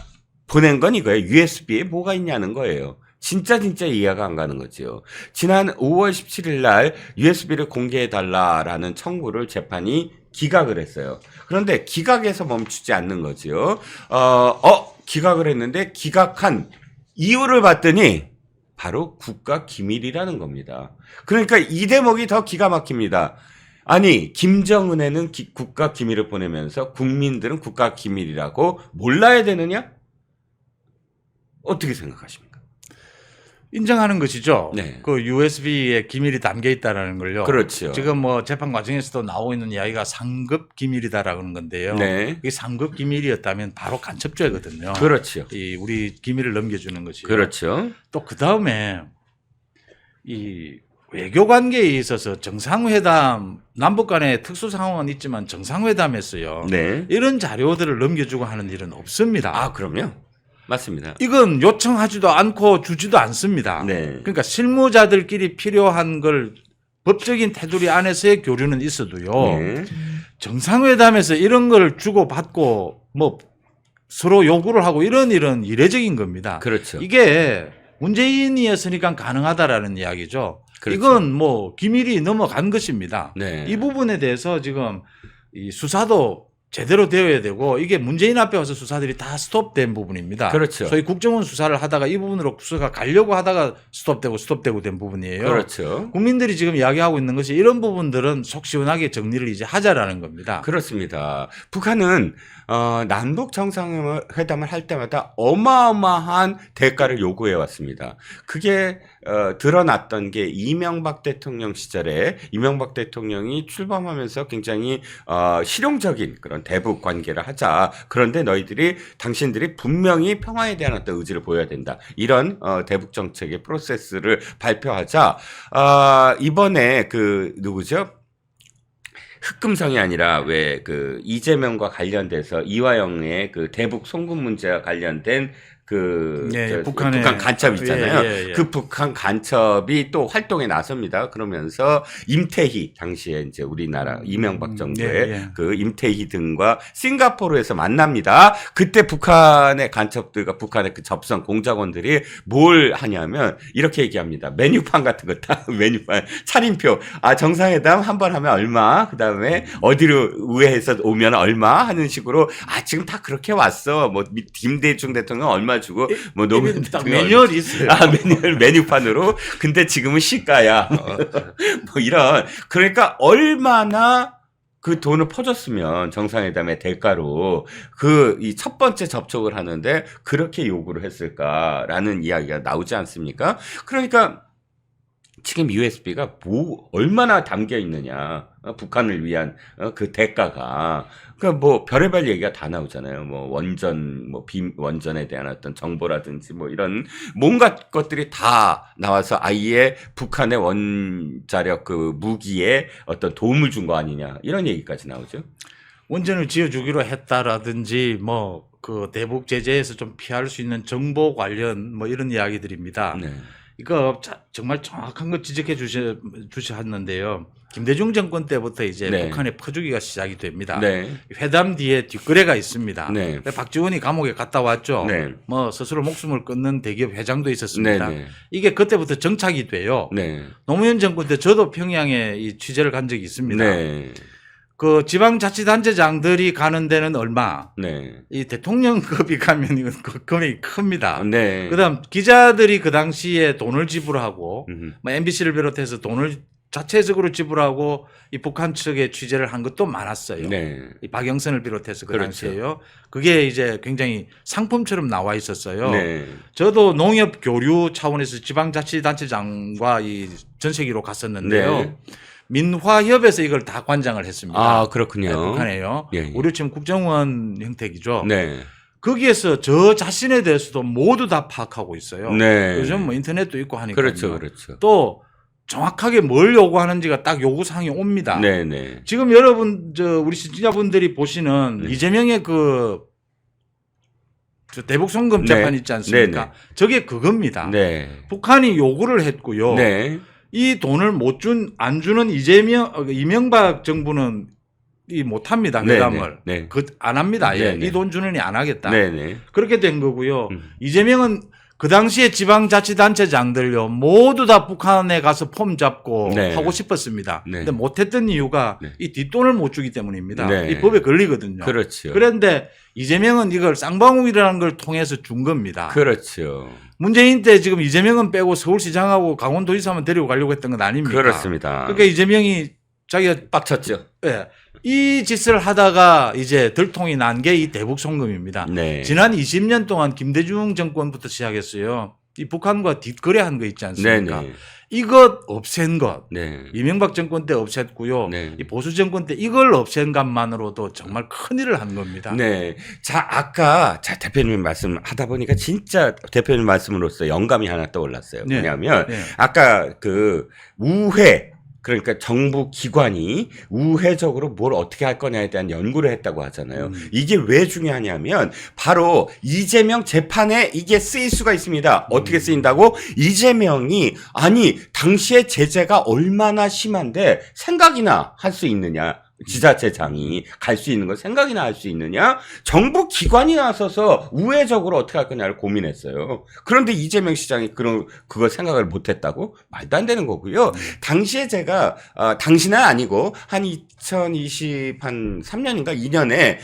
B: 보낸 건 이거예요. USB에 뭐가 있냐는 거예요. 진짜 이해가 안 가는 거죠. 지난 5월 17일 날 USB를 공개해 달라라는 청구를 재판이 기각을 했어요. 그런데 기각에서 멈추지 않는 거죠. 기각을 했는데 기각한 이유를 봤더니 바로 국가 기밀이라는 겁니다. 그러니까 이 대목이 더 기가 막힙니다. 아니, 김정은에는 국가 기밀을 보내면서 국민들은 국가 기밀이라고 몰라야 되느냐? 어떻게 생각하십니까?
D: 인정하는 것이죠.
B: 네.
D: 그 USB에 기밀이 담겨 있다라는 걸요.
B: 그렇죠.
D: 지금 뭐 재판 과정에서도 나오고 있는 이야기가 상급 기밀이다라는 건데요.
B: 네.
D: 이게 상급 기밀이었다면 바로 간첩죄거든요.
B: 그렇죠.
D: 이 우리 기밀을 넘겨주는 것이.
B: 그렇죠.
D: 또 그 다음에 이 외교 관계에 있어서 정상회담 남북 간의 특수 상황은 있지만 정상회담에서요.
B: 네.
D: 이런 자료들을 넘겨주고 하는 일은 없습니다.
B: 아, 그럼요. 맞습니다.
D: 이건 요청하지도 않고 주지도 않습니다.
B: 네.
D: 그러니까 실무자들끼리 필요한 걸 법적인 테두리 안에서의 교류는 있어도요.
B: 네.
D: 정상회담에서 이런 걸 주고받고 뭐 서로 요구를 하고 이런 일은 이례적인 겁니다.
B: 그렇죠.
D: 이게 문재인이었으니까 가능하다라는 이야기죠.
B: 그렇죠.
D: 이건 뭐 기밀이 넘어간 것입니다.
B: 네.
D: 이 부분에 대해서 지금 이 수사도 제대로 되어야 되고 이게 문재인 앞에 와서 수사들이 다 스톱된 부분입니다.
B: 그렇죠.
D: 소위 국정원 수사를 하다가 이 부분으로 수사가 가려고 하다가 스톱되고 된 부분이에요.
B: 그렇죠.
D: 국민들이 지금 이야기하고 있는 것이 이런 부분들은 속 시원하게 정리를 이제 하자라는 겁니다.
B: 그렇습니다. 북한은 남북 정상회담을 할 때마다 어마어마한 대가를 요구해 왔습니다. 그게 드러났던 게 이명박 대통령 시절에 이명박 대통령이 출범하면서 굉장히 실용적인 그런 대북 관계를 하자. 그런데 당신들이 분명히 평화에 대한 어떤 의지를 보여야 된다. 이런 대북 정책의 프로세스를 발표하자. 이번에 누구죠? 흑금성이 아니라 왜 이재명과 관련돼서 이화영의 대북 송금 문제와 관련된 북한 간첩 있잖아요. 그 북한 간첩이 또 활동에 나섭니다. 그러면서 임태희 당시에 이제 우리나라 이명박 정부의 임태희 등과 싱가포르에서 만납니다. 그때 북한의 간첩들과 북한의 그 접선 공작원들이 뭘 하냐면 이렇게 얘기합니다. 메뉴판 같은 거 딱 메뉴판 차림표 정상회담 한 번 하면 얼마 그다음에 어디로 우회해서 오면 얼마 하는 식으로 지금 다 그렇게 왔어. 뭐 김대중 대통령 얼마 주고 뭐 노무현 대통령
D: 매뉴얼이 있어요.
B: 메뉴판으로. 근데 지금은 시가야. 뭐 이런. 그러니까 얼마나 그 돈을 퍼줬으면 정상회담의 대가로 이 첫 번째 접촉을 하는데 그렇게 요구를 했을까라는 이야기가 나오지 않습니까? 그러니까 지금 USB가 얼마나 담겨 있느냐. 북한을 위한 그 대가가. 그러니까 뭐 별의별 얘기가 다 나오잖아요. 뭐 원전에 대한 어떤 정보라든지 뭐 이런 뭔가 것들이 다 나와서 아예 북한의 원자력 무기에 어떤 도움을 준 거 아니냐. 이런 얘기까지 나오죠.
D: 원전을 지어주기로 했다라든지 대북 제재에서 좀 피할 수 있는 정보 관련 이런 이야기들입니다.
B: 네.
D: 이거 정말 정확한 거 지적해 주셨는데요. 김대중 정권 때부터 이제 북한의 퍼주기가 시작이 됩니다. 회담 뒤에 뒷거래가 있습니다. 박지원이 감옥에 갔다 왔죠. 스스로 목숨을 끊는 대기업 회장도 있었습니다. 이게 그때부터 정착이 돼요. 노무현 정권 때 저도 평양에 이 취재를 간 적이 있습니다. 그 지방자치단체장들이 가는 데는 얼마? 이 대통령급이 가면 이건 금액이 큽니다. 그다음 기자들이 그 당시에 돈을 지불하고 MBC를 비롯해서 돈을 자체적으로 지불하고 이 북한 측에 취재를 한 것도 많았어요. 이 박영선을 비롯해서 그 당시에요. 그게 이제 굉장히 상품처럼 나와 있었어요. 저도 농협 교류 차원에서 지방자치단체장과 이 전세기로 갔었는데요. 민화협에서 이걸 다 관장을 했습니다.
B: 그렇군요.
D: 북한에요. 우리 지금 국정원 형태이죠. 거기에서 저 자신에 대해서도 모두 다 파악하고 있어요. 요즘 인터넷도 있고 하니까.
B: 그렇죠.
D: 또 정확하게 뭘 요구하는지가 딱 요구사항이 옵니다. 지금 여러분, 우리 시청자분들이 보시는 이재명의 대북 송금 재판 있지 않습니까? 저게 그겁니다. 북한이 요구를 했고요. 이 돈을 안 주는 이명박 정부는 못합니다. 회담을. 안 합니다. 이 돈 주느니 안 하겠다. 그렇게 된 거고요. 이재명은 그 당시에 지방자치단체장들요 모두 다 북한에 가서 폼 잡고 하고 싶었습니다. 근데 못했던 이유가 이 뒷돈을 못 주기 때문입니다. 이 법에 걸리거든요. 그런데 이재명은 이걸 쌍방울이라는 걸 통해서 준 겁니다. 문재인 때 지금 이재명은 빼고 서울시장하고 강원도지사만 데리고 가려고 했던 건 아닙니까? 그러니까 이재명이 자기가
B: 빡쳤죠.
D: 이 짓을 하다가 이제 들통이 난 게 이 대북 송금입니다. 지난 20년 동안 김대중 정권부터 시작했어요. 이 북한과 뒷거래한 거 있지 않습니까? 이것 없앤 것. 이명박 정권 때 없앴고요. 이 보수 정권 때 이걸 없앤 것만으로도 정말 큰일을 한 겁니다.
B: 아까 대표님 말씀하다 보니까 진짜 대표님 말씀으로서 영감이 하나 떠올랐어요. 뭐냐면 아까 우회 그러니까 정부 기관이 우회적으로 뭘 어떻게 할 거냐에 대한 연구를 했다고 하잖아요. 이게 왜 중요하냐면 바로 이재명 재판에 이게 쓰일 수가 있습니다. 어떻게 쓰인다고? 이재명이 당시에 제재가 얼마나 심한데 생각이나 할 수 있느냐. 지자체장이 갈 수 있는 걸 생각이나 할 수 있느냐? 정부 기관이 나서서 우회적으로 어떻게 할 거냐를 고민했어요. 그런데 이재명 시장이 그걸 생각을 못했다고? 말도 안 되는 거고요. 당시에 제가 당시는 아니고 한 2023년인가 2년에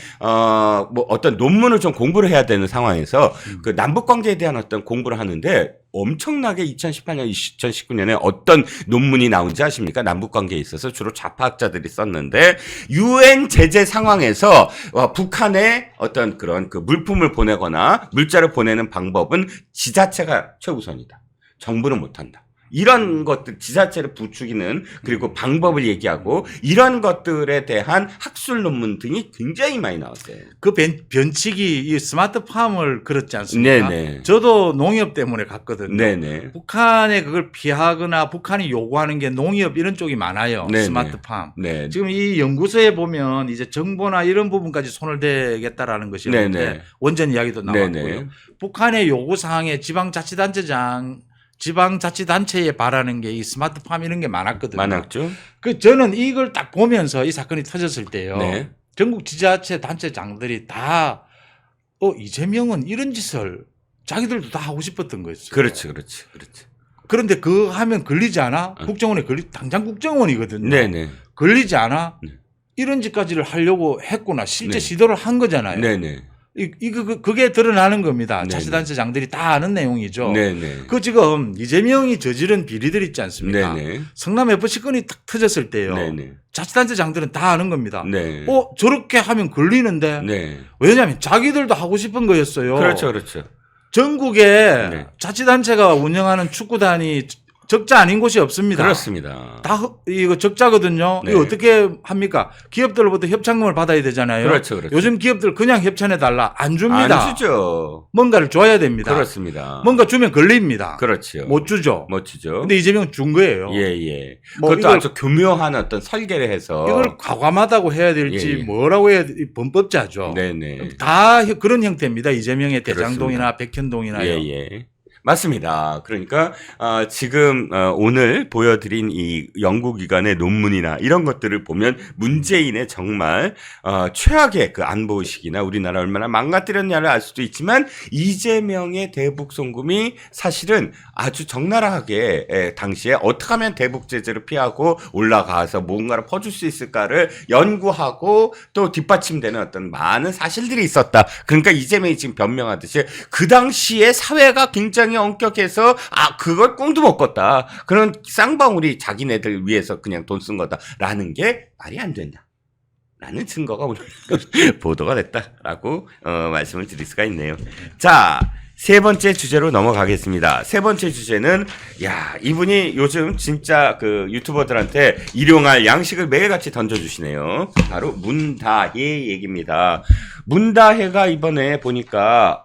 B: 뭐 어떤 논문을 좀 공부를 해야 되는 상황에서 그 남북 관계에 대한 어떤 공부를 하는데 엄청나게 2018년, 2019년에 어떤 논문이 나온지 아십니까? 남북 관계에 있어서 주로 좌파학자들이 썼는데 UN 제재 상황에서 북한에 어떤 그런 그 물품을 보내거나 물자를 보내는 방법은 지자체가 최우선이다. 정부는 못한다. 이런 것들 지자체를 부추기는 그리고 방법을 얘기하고 이런 것들에 대한 학술 논문 등이 굉장히 많이 나왔어요.
D: 그 변칙이 이 스마트팜을 그렇지 않습니까?
B: 네네.
D: 저도 농협 때문에 갔거든요.
B: 네네.
D: 북한에 그걸 피하거나 북한이 요구하는 게 농협 이런 쪽이 많아요.
B: 네네.
D: 스마트팜.
B: 네.
D: 지금 이 연구소에 보면 이제 정보나 이런 부분까지 손을 대겠다라는 것이었는데
B: 네네.
D: 원전 이야기도 나왔고요.
B: 네네.
D: 북한의 요구 사항에 지방자치단체에 바라는 게 이 스마트팜 이런 게 많았거든요.
B: 많았죠.
D: 저는 이걸 딱 보면서 이 사건이 터졌을 때요.
B: 네.
D: 전국 지자체 단체장들이 다 이재명은 이런 짓을 자기들도 다 하고 싶었던 거였어요.
B: 그렇지.
D: 그런데 그거 하면 걸리지 않아? 국정원에 당장 국정원이거든요.
B: 네네.
D: 걸리지 않아?
B: 네.
D: 이런 짓까지를 하려고 했구나. 실제
B: 네.
D: 시도를 한 거잖아요.
B: 네네.
D: 그게 드러나는 겁니다.
B: 네네.
D: 자치단체장들이 다 아는 내용이죠.
B: 네네.
D: 그 지금 이재명이 저지른 비리들 있지 않습니까?
B: 네네.
D: 성남 FC 건이 딱 터졌을 때요.
B: 네네.
D: 자치단체장들은 다 아는 겁니다.
B: 네.
D: 저렇게 하면 걸리는데.
B: 네.
D: 왜냐하면 자기들도 하고 싶은 거였어요.
B: 그렇죠.
D: 전국에
B: 네.
D: 자치단체가 운영하는 축구단이 적자 아닌 곳이 없습니다.
B: 그렇습니다.
D: 다 이거 적자거든요.
B: 네.
D: 이거 어떻게 합니까? 기업들로부터 협찬금을 받아야 되잖아요.
B: 그렇죠.
D: 요즘 기업들 그냥 협찬해 달라 안 줍니다.
B: 안 주죠.
D: 뭔가를 줘야 됩니다.
B: 그렇습니다.
D: 뭔가 주면 걸립니다.
B: 그렇죠.
D: 못 주죠.
B: 못 주죠.
D: 근데 이재명은 준 거예요.
B: 예.
D: 뭐
B: 그것도
D: 이걸-
B: 아주 교묘한 어떤 설계를 해서
D: 이걸 과감하다고 해야 될지
B: 예.
D: 뭐라고 해야 범법자죠.
B: 네네.
D: 다 그런 형태입니다. 이재명의
B: 그렇습니다.
D: 대장동이나 백현동이나요.
B: 예. 맞습니다. 그러니까 지금 오늘 보여드린 이 연구기관의 논문이나 이런 것들을 보면 문재인의 정말 최악의 그 안보의식이나 우리나라 얼마나 망가뜨렸냐를 알 수도 있지만 이재명의 대북 송금이 사실은 아주 적나라하게 당시에 어떻게 하면 대북 제재를 피하고 올라가서 뭔가를 퍼줄 수 있을까를 연구하고 또 뒷받침되는 어떤 많은 사실들이 있었다. 그러니까 이재명이 지금 변명하듯이 그 당시에 사회가 굉장히 엄격해서 그걸 꽁도 못 껐다. 그런 쌍방울이 자기네들 위해서 그냥 돈 쓴 거다라는 게 말이 안 된다. 라는 증거가 오늘 보도가 됐다라고 말씀을 드릴 수가 있네요. 자, 세 번째 주제로 넘어가겠습니다. 세 번째 주제는 이분이 요즘 진짜 그 유튜버들한테 일용할 양식을 매일같이 던져주시네요. 바로 문다혜 얘기입니다. 문다혜가 이번에 보니까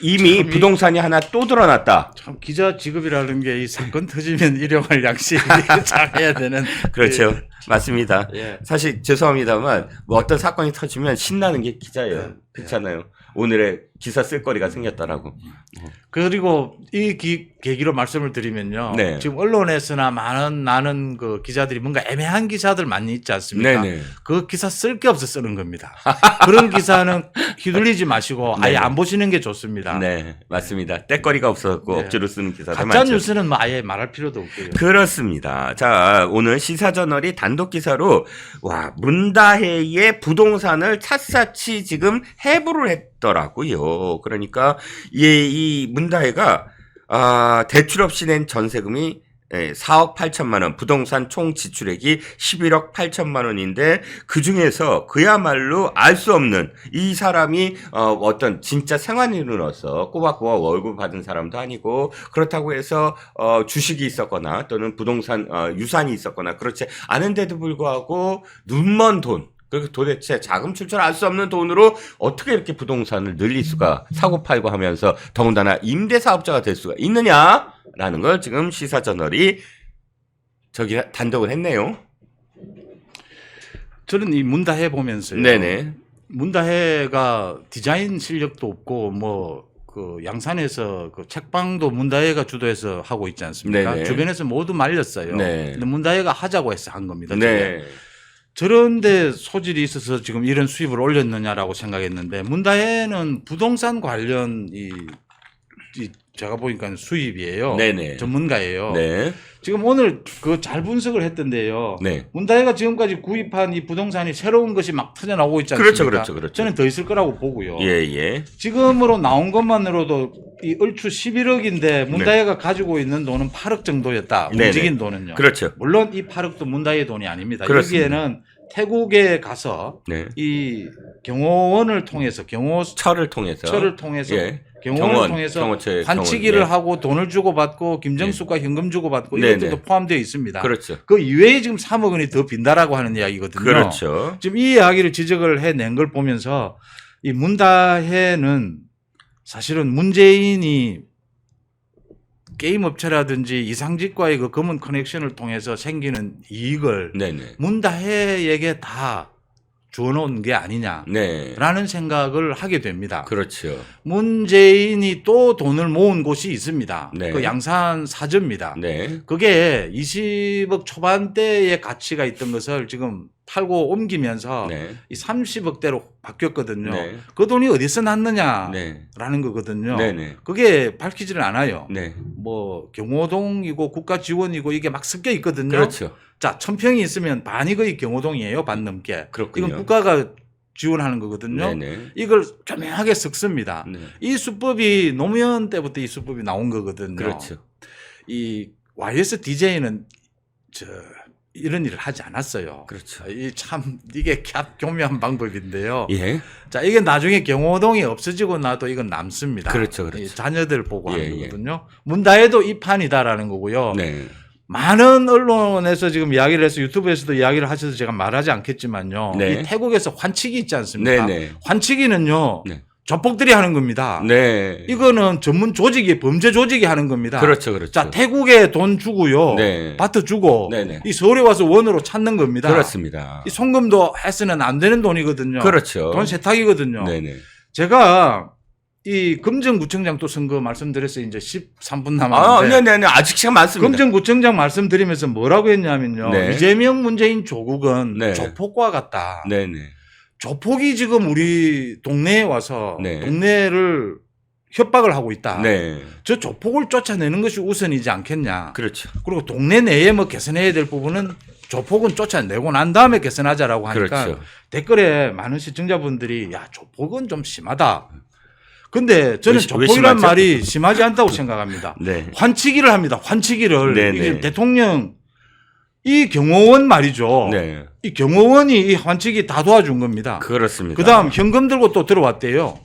B: 이미 부동산이 하나 또 드러났다.
D: 참 기자 직업이라는 게 이 사건 터지면 일용할 양식이 잘해야 되는.
B: 그렇죠. 맞습니다.
D: 예.
B: 사실 죄송합니다만 어떤 사건이 터지면 신나는 게 기자예요. 그렇잖아요. 오늘의 기사 쓸 거리가 생겼다라고.
D: 그리고 이 계기로 말씀을 드리면요.
B: 네.
D: 지금 언론에서나 많은 그 기자들이 뭔가 애매한 기사들 많이 있지 않습니까?
B: 네네.
D: 그 기사 쓸 게 없어 쓰는 겁니다. 그런 기사는 휘둘리지 마시고 아예
B: 네네.
D: 안 보시는 게 좋습니다.
B: 네, 맞습니다. 때거리가 없어갖고
D: 네.
B: 억지로 쓰는 기사들
D: 가짜
B: 많죠.
D: 뉴스는 아예 말할 필요도 없고요.
B: 그렇습니다. 자, 오늘 시사저널이 단독 기사로 문다혜의 부동산을 샅샅이 지금 해부를 했더라고요. 그러니까 이 문다혜가 대출 없이 낸 전세금이 4억 8천만 원, 부동산 총 지출액이 11억 8천만 원인데 그 중에서 그야말로 알 수 없는 이 사람이 어떤 진짜 생활인으로서 꼬박꼬박 월급 받은 사람도 아니고 그렇다고 해서 주식이 있었거나 또는 부동산 유산이 있었거나 그렇지 않은데도 불구하고 눈먼 돈. 그리고 도대체 자금 출처를 알 수 없는 돈으로 어떻게 이렇게 부동산을 늘릴 수가 사고 팔고 하면서 더군다나 임대사업자가 될 수가 있느냐라는 걸 지금 시사저널이 단독을 했네요.
D: 저는 이 문다혜 보면서요.
B: 네네.
D: 문다혜가 디자인 실력도 없고 그 양산에서 그 책방도 문다혜가 주도해서 하고 있지 않습니까?
B: 네네.
D: 주변에서 모두 말렸어요.
B: 네.
D: 근데 문다혜가 하자고 해서 한 겁니다.
B: 네.
D: 저런데 소질이 있어서 지금 이런 수입을 올렸느냐라고 생각했는데 문다혜는 부동산 관련 이 제가 보니까 수입이에요.
B: 네네.
D: 전문가예요.
B: 네.
D: 지금 오늘 그 잘 분석을 했던데요.
B: 네.
D: 문다혜가 지금까지 구입한 이 부동산이 새로운 것이 막 터져 나오고 있지 않습니까?
B: 그렇죠.
D: 저는 더 있을 거라고 보고요.
B: 예.
D: 지금으로 나온 것만으로도 이 얼추 11억인데 문다혜가 가지고 있는 돈은 8억 정도였다.
B: 네네.
D: 움직인 돈은요.
B: 그렇죠.
D: 물론 이 8억도 문다혜의 돈이 아닙니다.
B: 그렇습니다.
D: 여기에는 태국에 가서
B: 네.
D: 이 경호원을 통해서
B: 철을 통해서
D: 예. 경호원을 통해서 환치기를 하고 돈을 주고받고 김정숙과 현금 주고받고 이것들도 포함되어 있습니다.
B: 그렇죠.
D: 그 이외에 지금 3억 원이 더 빈다라고 하는 이야기거든요.
B: 그렇죠.
D: 지금 이 이야기를 지적을 해낸 걸 보면서 이 문다혜는 사실은 문재인이 게임 업체라든지 이상직과의 그 검은 커넥션을 통해서 생기는 이익을
B: 네네.
D: 문다혜에게 다 주어놓은 게 아니냐라는
B: 네.
D: 생각을 하게 됩니다.
B: 그렇죠.
D: 문재인이 또 돈을 모은 곳이 있습니다.
B: 네.
D: 그 양산 사저입니다.
B: 네.
D: 그게 20억 초반대의 가치가 있던 것을 지금 팔고 옮기면서
B: 네.
D: 이 30억대로 바뀌었거든요.
B: 네.
D: 그 돈이 어디서 났느냐라는
B: 네.
D: 거거든요.
B: 네네.
D: 그게 밝히지를 않아요.
B: 네.
D: 뭐 경호동이고 국가 지원이고 이게 막 섞여 있거든요.
B: 그렇죠.
D: 자, 1000평이 있으면 반이 거의 경호동이에요. 반 넘게.
B: 그렇군요.
D: 이건 국가가 지원하는 거거든요.
B: 네네.
D: 이걸 교묘하게 섞습니다.
B: 네.
D: 이 수법이 노무현 때부터 이 수법이 나온 거거든요.
B: 그렇죠.
D: 이 YS DJ는 이런 일을 하지 않았어요.
B: 그렇죠.
D: 이게 교묘한 방법인데요.
B: 예.
D: 자, 이게 나중에 경호동이 없어지고 나도 이건 남습니다.
B: 그렇죠.
D: 이 자녀들 보고
B: 예,
D: 하는 거거든요. 문다혜도 이 판이다라는 거고요.
B: 네.
D: 많은 언론에서 지금 이야기를 해서 유튜브에서도 이야기를 하셔서 제가 말하지 않겠지만요.
B: 네.
D: 이 태국에서 환치기 있지 않습니까?
B: 네네.
D: 환치기는요.
B: 네.
D: 조폭들이 하는 겁니다.
B: 네.
D: 이거는 전문 조직이 범죄 조직이 하는 겁니다.
B: 그렇죠.
D: 자, 태국에 돈 주고요.
B: 네.
D: 밭을 주고
B: 네네.
D: 이 서울에 와서 원으로 찾는 겁니다.
B: 그렇습니다.
D: 이 송금도 해서는 안 되는 돈이거든요.
B: 그렇죠.
D: 돈 세탁이거든요.
B: 네네.
D: 제가 이 금정구청장 또 선거 말씀드렸어요. 이제 13분 남았는데.
B: 네네. 아직 시간 많습니다.
D: 금정구청장 말씀드리면서 뭐라고 했냐면요.
B: 네.
D: 이재명 문재인 조국은
B: 네.
D: 조폭과 같다.
B: 네네.
D: 조폭이 지금 우리 동네에 와서
B: 네.
D: 동네를 협박을 하고 있다.
B: 네.
D: 저 조폭을 쫓아내는 것이 우선이지 않겠냐.
B: 그렇죠.
D: 그리고 동네 내에 뭐 개선해야 될 부분은 조폭은 쫓아내고 난 다음에 개선하자라고 하니까
B: 그렇죠.
D: 댓글에 많은 시청자분들이 야, 조폭은 좀 심하다. 근데 저는
B: 왜
D: 조폭이란
B: 심하죠?
D: 말이 심하지 않다고 생각합니다.
B: 네.
D: 환치기를 합니다. 환치기를.
B: 네네.
D: 이게 대통령 이 경호원 말이죠.
B: 네.
D: 이 경호원이 이 환치기 다 도와준 겁니다.
B: 그렇습니다.
D: 그다음 현금 들고 또 들어왔대요.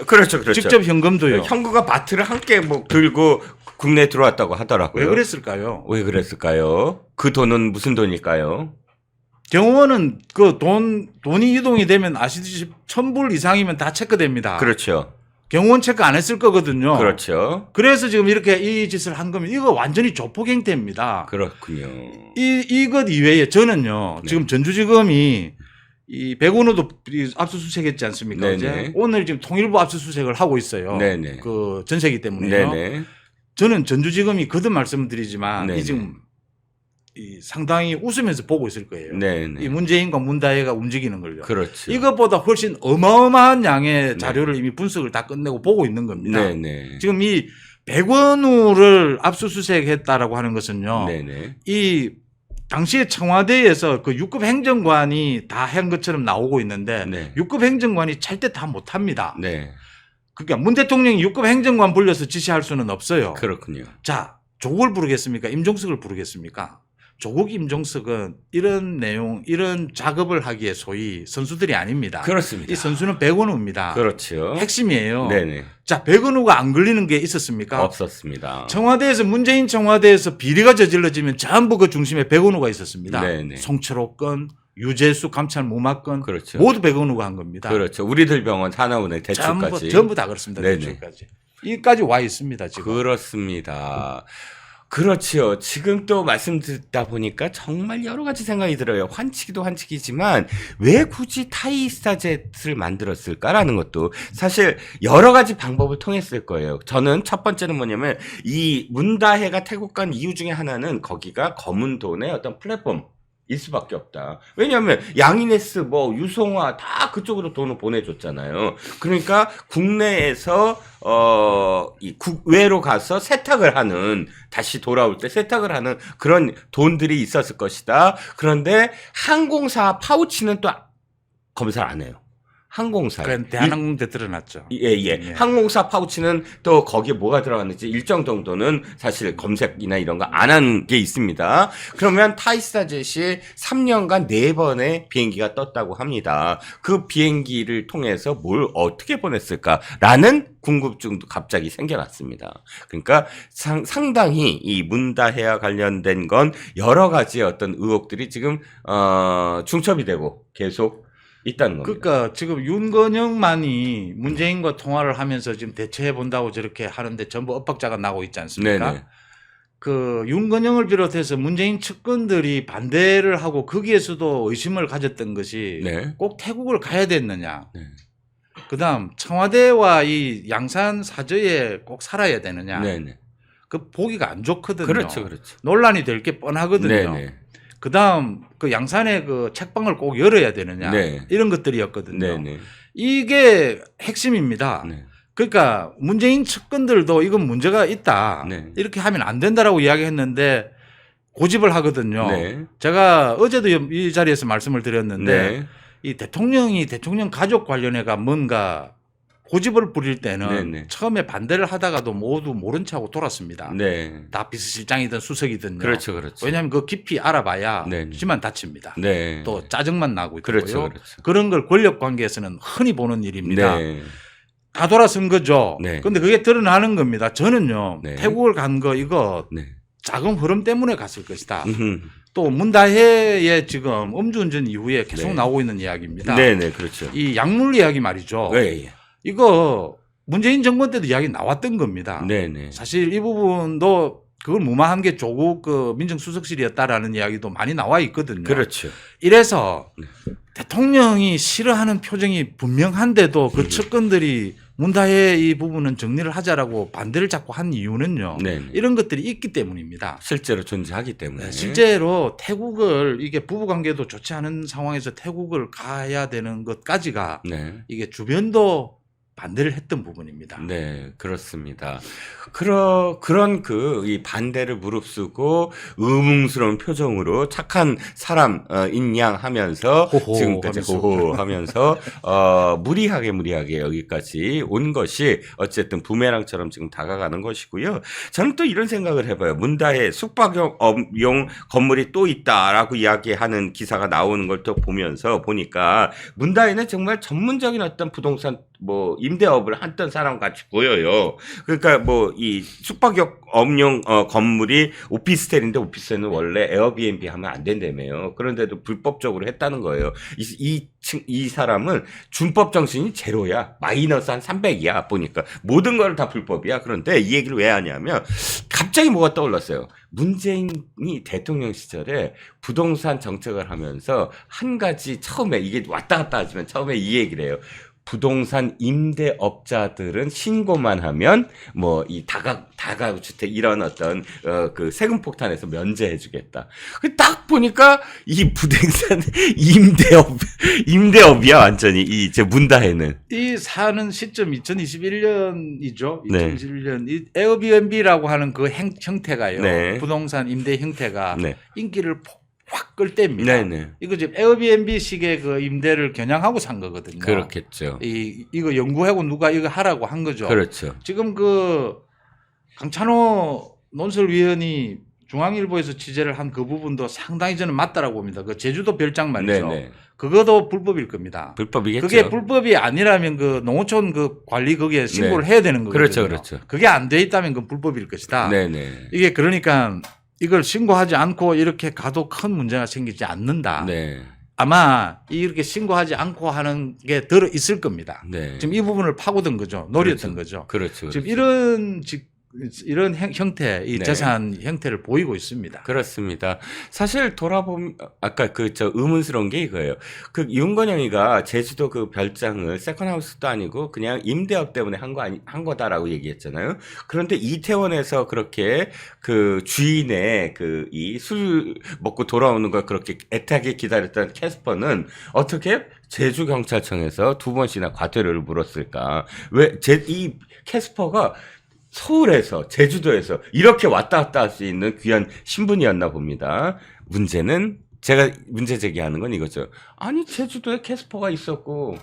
B: 그렇죠.
D: 직접 현금도요.
B: 형구가 바트를 함께 뭐 들고 국내에 들어왔다고 하더라고요.
D: 왜 그랬을까요?
B: 왜 그랬을까요? 그 돈은 무슨 돈일까요?
D: 경호원은 그 돈이 이동이 되면 아시듯이 1000불 이상이면 다 체크됩니다.
B: 그렇죠.
D: 경호원 체크 안 했을 거거든요.
B: 그렇죠.
D: 그래서 지금 이렇게 이 짓을 한 거면 이거 완전히 조폭 행태입니다.
B: 그렇군요.
D: 이것 이외에 저는요.
B: 네.
D: 지금 전주지검이 이 백운호도 압수수색했지 않습니까?
B: 네네.
D: 어제? 오늘 지금 통일부 압수수색을 하고 있어요.
B: 네네.
D: 그 전세기 때문에요.
B: 네네.
D: 저는 전주지검이 거듭 말씀드리지만
B: 네네.
D: 이 지금 이 상당히 웃으면서 보고 있을 거예요.
B: 네네.
D: 이 문재인과 문다혜가 움직이는 걸요.
B: 그렇죠.
D: 이것보다 훨씬 어마어마한 양의 자료를 이미 분석을 다 끝내고 보고 있는 겁니다.
B: 네네.
D: 지금 이 백원우를 압수수색했다라고 하는 것은요.
B: 네네.
D: 이 당시에 청와대에서 그 6급 행정관이 다 한 것처럼 나오고 있는데
B: 네.
D: 6급 행정관이 절대 다 못합니다.
B: 네.
D: 그러니까 문 대통령이 6급 행정관 불려서 지시할 수는 없어요.
B: 그렇군요.
D: 자, 조국을 부르겠습니까? 임종석을 부르겠습니까? 조국 임종석은 이런 내용, 이런 작업을 하기에 소위 선수들이 아닙니다.
B: 그렇습니다.
D: 이 선수는 백원우입니다.
B: 그렇죠.
D: 핵심이에요.
B: 네네.
D: 자, 백원우가 안 걸리는 게 있었습니까?
B: 없었습니다.
D: 청와대에서 문재인 청와대에서 비리가 저질러지면 전부 그 중심에 백원우가 있었습니다.
B: 네네.
D: 송철호 건, 유재수 감찰 무마 건
B: 그렇죠.
D: 모두 백원우가 한 겁니다.
B: 그렇죠. 우리들 병원 산하은행 대출까지.
D: 전부 다 그렇습니다.
B: 네네.
D: 대출까지. 여기까지 와 있습니다. 지금.
B: 그렇습니다. 그렇지요. 지금 또 말씀 듣다 보니까 정말 여러 가지 생각이 들어요. 환치기도 환치기지만 왜 굳이 타이스타젯을 만들었을까라는 것도 사실 여러 가지 방법을 통했을 거예요. 저는 첫 번째는 뭐냐면 이 문다혜가 태국 간 이유 중에 하나는 거기가 검은 돈의 어떤 플랫폼 일 수밖에 없다. 왜냐하면 양이네스 뭐 유송화 다 그쪽으로 돈을 보내줬잖아요. 그러니까 국내에서 이 국외로 가서 세탁을 하는, 다시 돌아올 때 세탁을 하는 그런 돈들이 있었을 것이다. 그런데 항공사 파우치는 또 검사를 안 해요. 항공사.
D: 대한항공대 드러났죠.
B: 예. 항공사 파우치는 또 거기에 뭐가 들어갔는지 일정 정도는 사실 검색이나 이런 거 안 한 게 있습니다. 그러면 타이스타젯이 3년간 4번의 비행기가 떴다고 합니다. 그 비행기를 통해서 뭘 어떻게 보냈을까라는 궁금증도 갑자기 생겨났습니다. 그러니까 상당히 이 문다혜와 관련된 건 여러 가지 어떤 의혹들이 지금 중첩이 되고 계속 있다는 겁니다.
D: 그러니까 지금 윤건영만이 문재인과 통화를 하면서 지금 대처해 본다고 저렇게 하는데 전부 엇박자가 나고 있지 않습니까?
B: 네네.
D: 그 윤건영을 비롯해서 문재인 측근들이 반대를 하고 거기에서도 의심을 가졌던 것이
B: 네.
D: 꼭 태국을 가야 됐느냐.
B: 네.
D: 그다음 청와대와 이 양산 사저에 꼭 살아야 되느냐.
B: 네네.
D: 그 보기가 안 좋거든요.
B: 그렇죠.
D: 논란이 될 게 뻔하거든요.
B: 네네.
D: 그다음 그 양산에 그 책방을 꼭 열어야 되느냐.
B: 네.
D: 이런 것들이었거든요.
B: 네네.
D: 이게 핵심입니다.
B: 네.
D: 그러니까 문재인 측근들도 이건 문제가 있다.
B: 네.
D: 이렇게 하면 안 된다라고 이야기했는데 고집을 하거든요.
B: 네.
D: 제가 어제도 이 자리에서 말씀을 드렸는데
B: 네.
D: 이 대통령이 대통령 가족 관련해가 뭔가 고집을 부릴 때는
B: 네네.
D: 처음에 반대를 하다가도 모두 모른 척하고 돌았습니다.
B: 네.
D: 다 비서실장이든 수석이든요.
B: 그렇죠.
D: 왜냐하면 그 깊이 알아봐야
B: 네네.
D: 지만 다칩니다.
B: 네.
D: 또 짜증만 나고 있고요.
B: 그렇죠.
D: 그런 걸 권력 관계에서는 흔히 보는 일입니다.
B: 네.
D: 다 돌아선 거죠.
B: 네.
D: 근데 그게 드러나는 겁니다. 저는요,
B: 네.
D: 태국을 간 거 이거
B: 네.
D: 자금 흐름 때문에 갔을 것이다.
B: 음흠.
D: 또 문다혜의 지금 음주운전 이후에 계속
B: 네.
D: 나오고 있는 이야기입니다.
B: 네네. 그렇죠.
D: 이 약물 이야기 말이죠.
B: 네.
D: 이거 문재인 정권 때도 이야기 나왔던 겁니다.
B: 네네.
D: 사실 이 부분도 그걸 무마한 게 조국 그 민정수석실이었다라는 이야기도 많이 나와 있거든요.
B: 그렇죠.
D: 이래서 대통령이 싫어하는 표정이 분명한데도 그 측근들이 문다혜 이 부분은 정리를 하자라고 반대를 자꾸 한 이유는요.
B: 네네.
D: 이런 것들이 있기 때문입니다.
B: 실제로 존재하기 때문에.
D: 실제로 태국을 이게 부부관계도 좋지 않은 상황에서 태국을 가야 되는 것까지가
B: 네.
D: 이게 주변도 반대를 했던 부분입니다.
B: 네, 그렇습니다. 그런 이 반대를 무릅쓰고 의문스러운 표정으로 착한 사람, 인양 하면서 지금까지 호호 하면서, 무리하게 여기까지 온 것이 어쨌든 부메랑처럼 지금 다가가는 것이고요. 저는 또 이런 생각을 해봐요. 문다혜 숙박용 건물이 또 있다라고 이야기하는 기사가 나오는 걸 또 보니까 문다혜는 정말 전문적인 어떤 부동산 임대업을 했던 사람 같이 보여요. 그러니까 이 숙박업용 건물이 오피스텔인데 오피스텔은 원래 에어비앤비 하면 안 된다며요. 그런데도 불법적으로 했다는 거예요. 이 사람은 준법 정신이 제로야. 마이너스 한 300이야. 보니까 모든 걸 다 불법이야. 그런데 이 얘기를 왜 하냐면 갑자기 뭐가 떠올랐어요. 문재인이 대통령 시절에 부동산 정책을 하면서 한 가지 처음에 이게 왔다 갔다 하지만 처음에 이 얘기를 해요. 부동산 임대업자들은 신고만 하면 이 다가구주택 이런 어떤 그 세금 폭탄에서 면제해주겠다. 딱 보니까 이 부동산 임대업이야 완전히 이제 문다혜는.
D: 이 사는 시점 2021년이죠.
B: 네.
D: 2021년 이 에어비앤비라고 하는 그 형태가요.
B: 네.
D: 부동산 임대 형태가
B: 네.
D: 인기를 확 끌 때입니다.
B: 네네.
D: 이거 지금 에어비앤비식의 그 임대를 겨냥하고 산 거거든요.
B: 그렇겠죠.
D: 이거 연구하고 누가 이거 하라고 한 거죠.
B: 그렇죠.
D: 지금 그 강찬호 논설위원이 중앙일보에서 취재를 한 그 부분도 상당히 저는 맞다라고 봅니다. 그 제주도 별장 말이죠.
B: 네네.
D: 그것도 불법일 겁니다.
B: 불법이겠죠.
D: 그게 불법이 아니라면 그 농어촌 그 관리 거기에 신고를 해야 되는 거거든요.
B: 그렇죠, 그렇죠.
D: 그게 안 돼 있다면 그건 불법일 것이다.
B: 네네.
D: 이게 그러니까 이걸 신고하지 않고 이렇게 가도 큰 문제가 생기지 않는다.
B: 네.
D: 아마 이렇게 신고하지 않고 하는 게 들어 있을 겁니다.
B: 네.
D: 지금 이 부분을 파고든 거죠. 노렸던 거죠.
B: 그렇죠.
D: 지금 이런 이런 형태, 이
B: 네.
D: 재산 형태를 보이고 있습니다.
B: 그렇습니다. 사실 돌아보면 아까 의문스러운 게 이거예요. 그 윤건영이가 제주도 그 별장을 세컨하우스도 아니고 그냥 임대업 때문에 한 거다라고 얘기했잖아요. 그런데 이태원에서 그렇게 그 주인의 그 이 술 먹고 돌아오는 걸 그렇게 애타게 기다렸던 캐스퍼는 어떻게 제주 경찰청에서 2번씩이나 과태료를 물었을까? 왜 이 캐스퍼가 서울에서 제주도에서 이렇게 왔다 갔다 할 수 있는 귀한 신분이었나 봅니다. 문제는 제가 문제 제기하는 건 이거죠. 아니 제주도에 캐스퍼가 있었고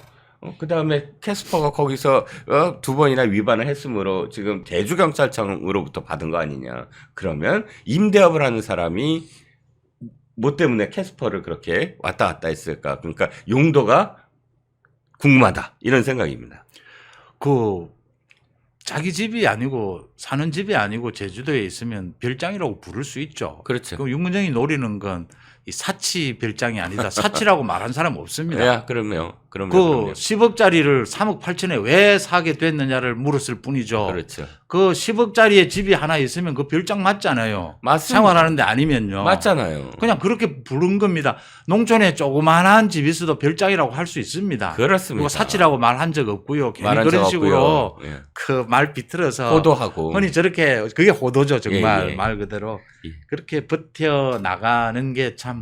B: 그 다음에 캐스퍼가 거기서 2번이나 위반을 했으므로 지금 제주경찰청으로부터 받은 거 아니냐. 그러면 임대업을 하는 사람이 뭐 때문에 캐스퍼를 그렇게 왔다 갔다 했을까. 그러니까 용도가 궁금하다 이런 생각입니다.
D: 자기 집이 아니고 사는 집이 아니고 제주도에 있으면 별장이라고 부를 수 있죠.
B: 그렇죠.
D: 그럼 윤건영이 노리는 건 이 사치 별장이 아니다. 사치라고 말한 사람 없습니다.
B: 야, 그럼요.
D: 그 10억짜리를 3억 8천에 왜 사게 됐느냐를 물었을 뿐이죠.
B: 그렇죠.
D: 그 10억짜리의 집이 하나 있으면 그 별장 맞잖아요.
B: 맞습니다.
D: 생활하는데 아니면요.
B: 맞잖아요.
D: 그냥 그렇게 부른 겁니다. 농촌에 조그만한 집이 있어도 별장이라고 할 수 있습니다.
B: 그렇습니다.
D: 그리고 사치라고 말한 적 없고요. 괜히
B: 말한
D: 그런
B: 적
D: 식으로
B: 없고요. 예.
D: 그 말 비틀어서
B: 호도하고.
D: 흔히 저렇게 그게 호도죠. 정말
B: 예, 예.
D: 말 그대로
B: 예.
D: 그렇게 버텨 나가는 게 참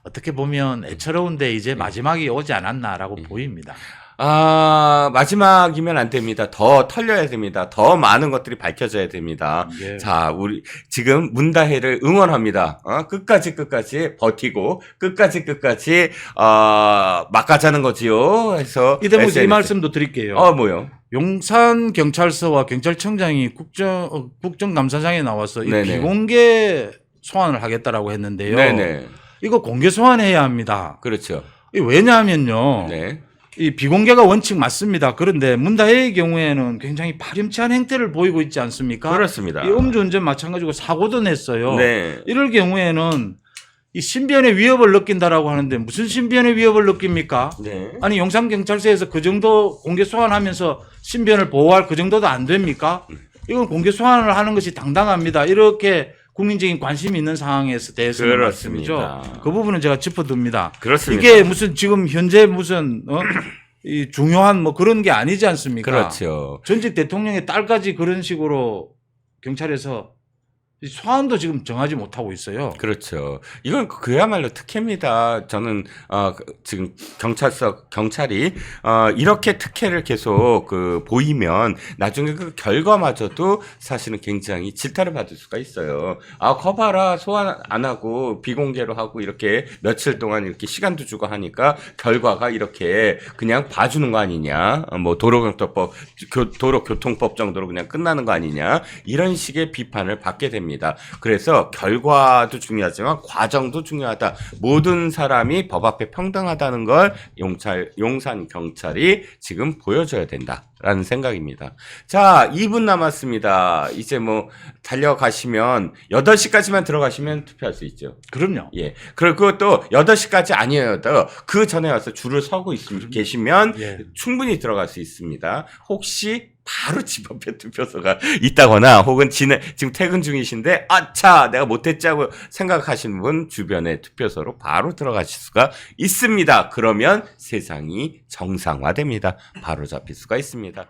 D: 어떻게 보면 애처로운데 이제 마지막이 오지 않았나라고 보입니다.
B: 마지막이면 안 됩니다. 더 털려야 됩니다. 더 많은 것들이 밝혀져야 됩니다.
D: 예.
B: 자, 우리 지금 문다혜를 응원합니다. 끝까지 버티고 끝까지 막가자는 거지요. 해서
D: 이 대목에서 이
B: SNS.
D: 말씀도 드릴게요.
B: 뭐요?
D: 용산 경찰서와 경찰청장이 국정감사장에 나와서 이
B: 네네.
D: 비공개 소환을 하겠다라고 했는데요.
B: 네네.
D: 이거 공개 소환해야 합니다.
B: 그렇죠.
D: 왜냐하면요.
B: 네.
D: 이 비공개가 원칙 맞습니다. 그런데 문다혜의 경우에는 굉장히 파렴치한 행태를 보이고 있지 않습니까?
B: 그렇습니다.
D: 이 음주운전 마찬가지고 사고도 냈어요.
B: 네.
D: 이럴 경우에는 이 신변의 위협을 느낀다라고 하는데 무슨 신변의 위협을 느낍니까?
B: 네.
D: 아니 용산경찰서에서 그 정도 공개 소환하면서 신변을 보호할 그 정도도 안 됩니까? 이건 공개 소환을 하는 것이 당당합니다. 이렇게 국민적인 관심이 있는 상황에서 대해서는
B: 그렇습니다.
D: 말씀이죠. 그 부분은 제가 짚어둡니다.
B: 그렇습니다.
D: 이게 무슨 지금 현재 무슨 이 중요한 뭐 그런 게 아니지 않습니까?
B: 그렇죠.
D: 전직 대통령의 딸까지 그런 식으로 경찰에서 소환도 지금 정하지 못하고 있어요.
B: 그렇죠. 이건 그야말로 특혜입니다. 저는 지금 경찰이 이렇게 특혜를 계속 보이면 나중에 그 결과마저도 사실은 굉장히 질타를 받을 수가 있어요. 거봐라 소환 안 하고 비공개로 하고 이렇게 며칠 동안 이렇게 시간도 주고 하니까 결과가 이렇게 그냥 봐주는 거 아니냐? 뭐 도로교통법 정도로 그냥 끝나는 거 아니냐? 이런 식의 비판을 받게 됩니다. 그래서 결과도 중요하지만 과정도 중요하다. 모든 사람이 법 앞에 평등하다는 걸 용산 경찰이 지금 보여줘야 된다라는 생각입니다. 자, 2분 남았습니다. 이제 뭐 달려가시면 8시까지만 들어가시면 투표할 수 있죠.
D: 그럼요.
B: 예. 그리고 또 8시까지 아니어도 그 전에 와서 줄을 서고 계시면
D: 예.
B: 충분히 들어갈 수 있습니다. 혹시 바로 집 앞에 투표소가 있다거나 혹은 지금 퇴근 중이신데 아차 내가 못했자고 생각하시는 분 주변의 투표소로 바로 들어가실 수가 있습니다. 그러면 세상이 정상화됩니다. 바로 잡힐 수가 있습니다.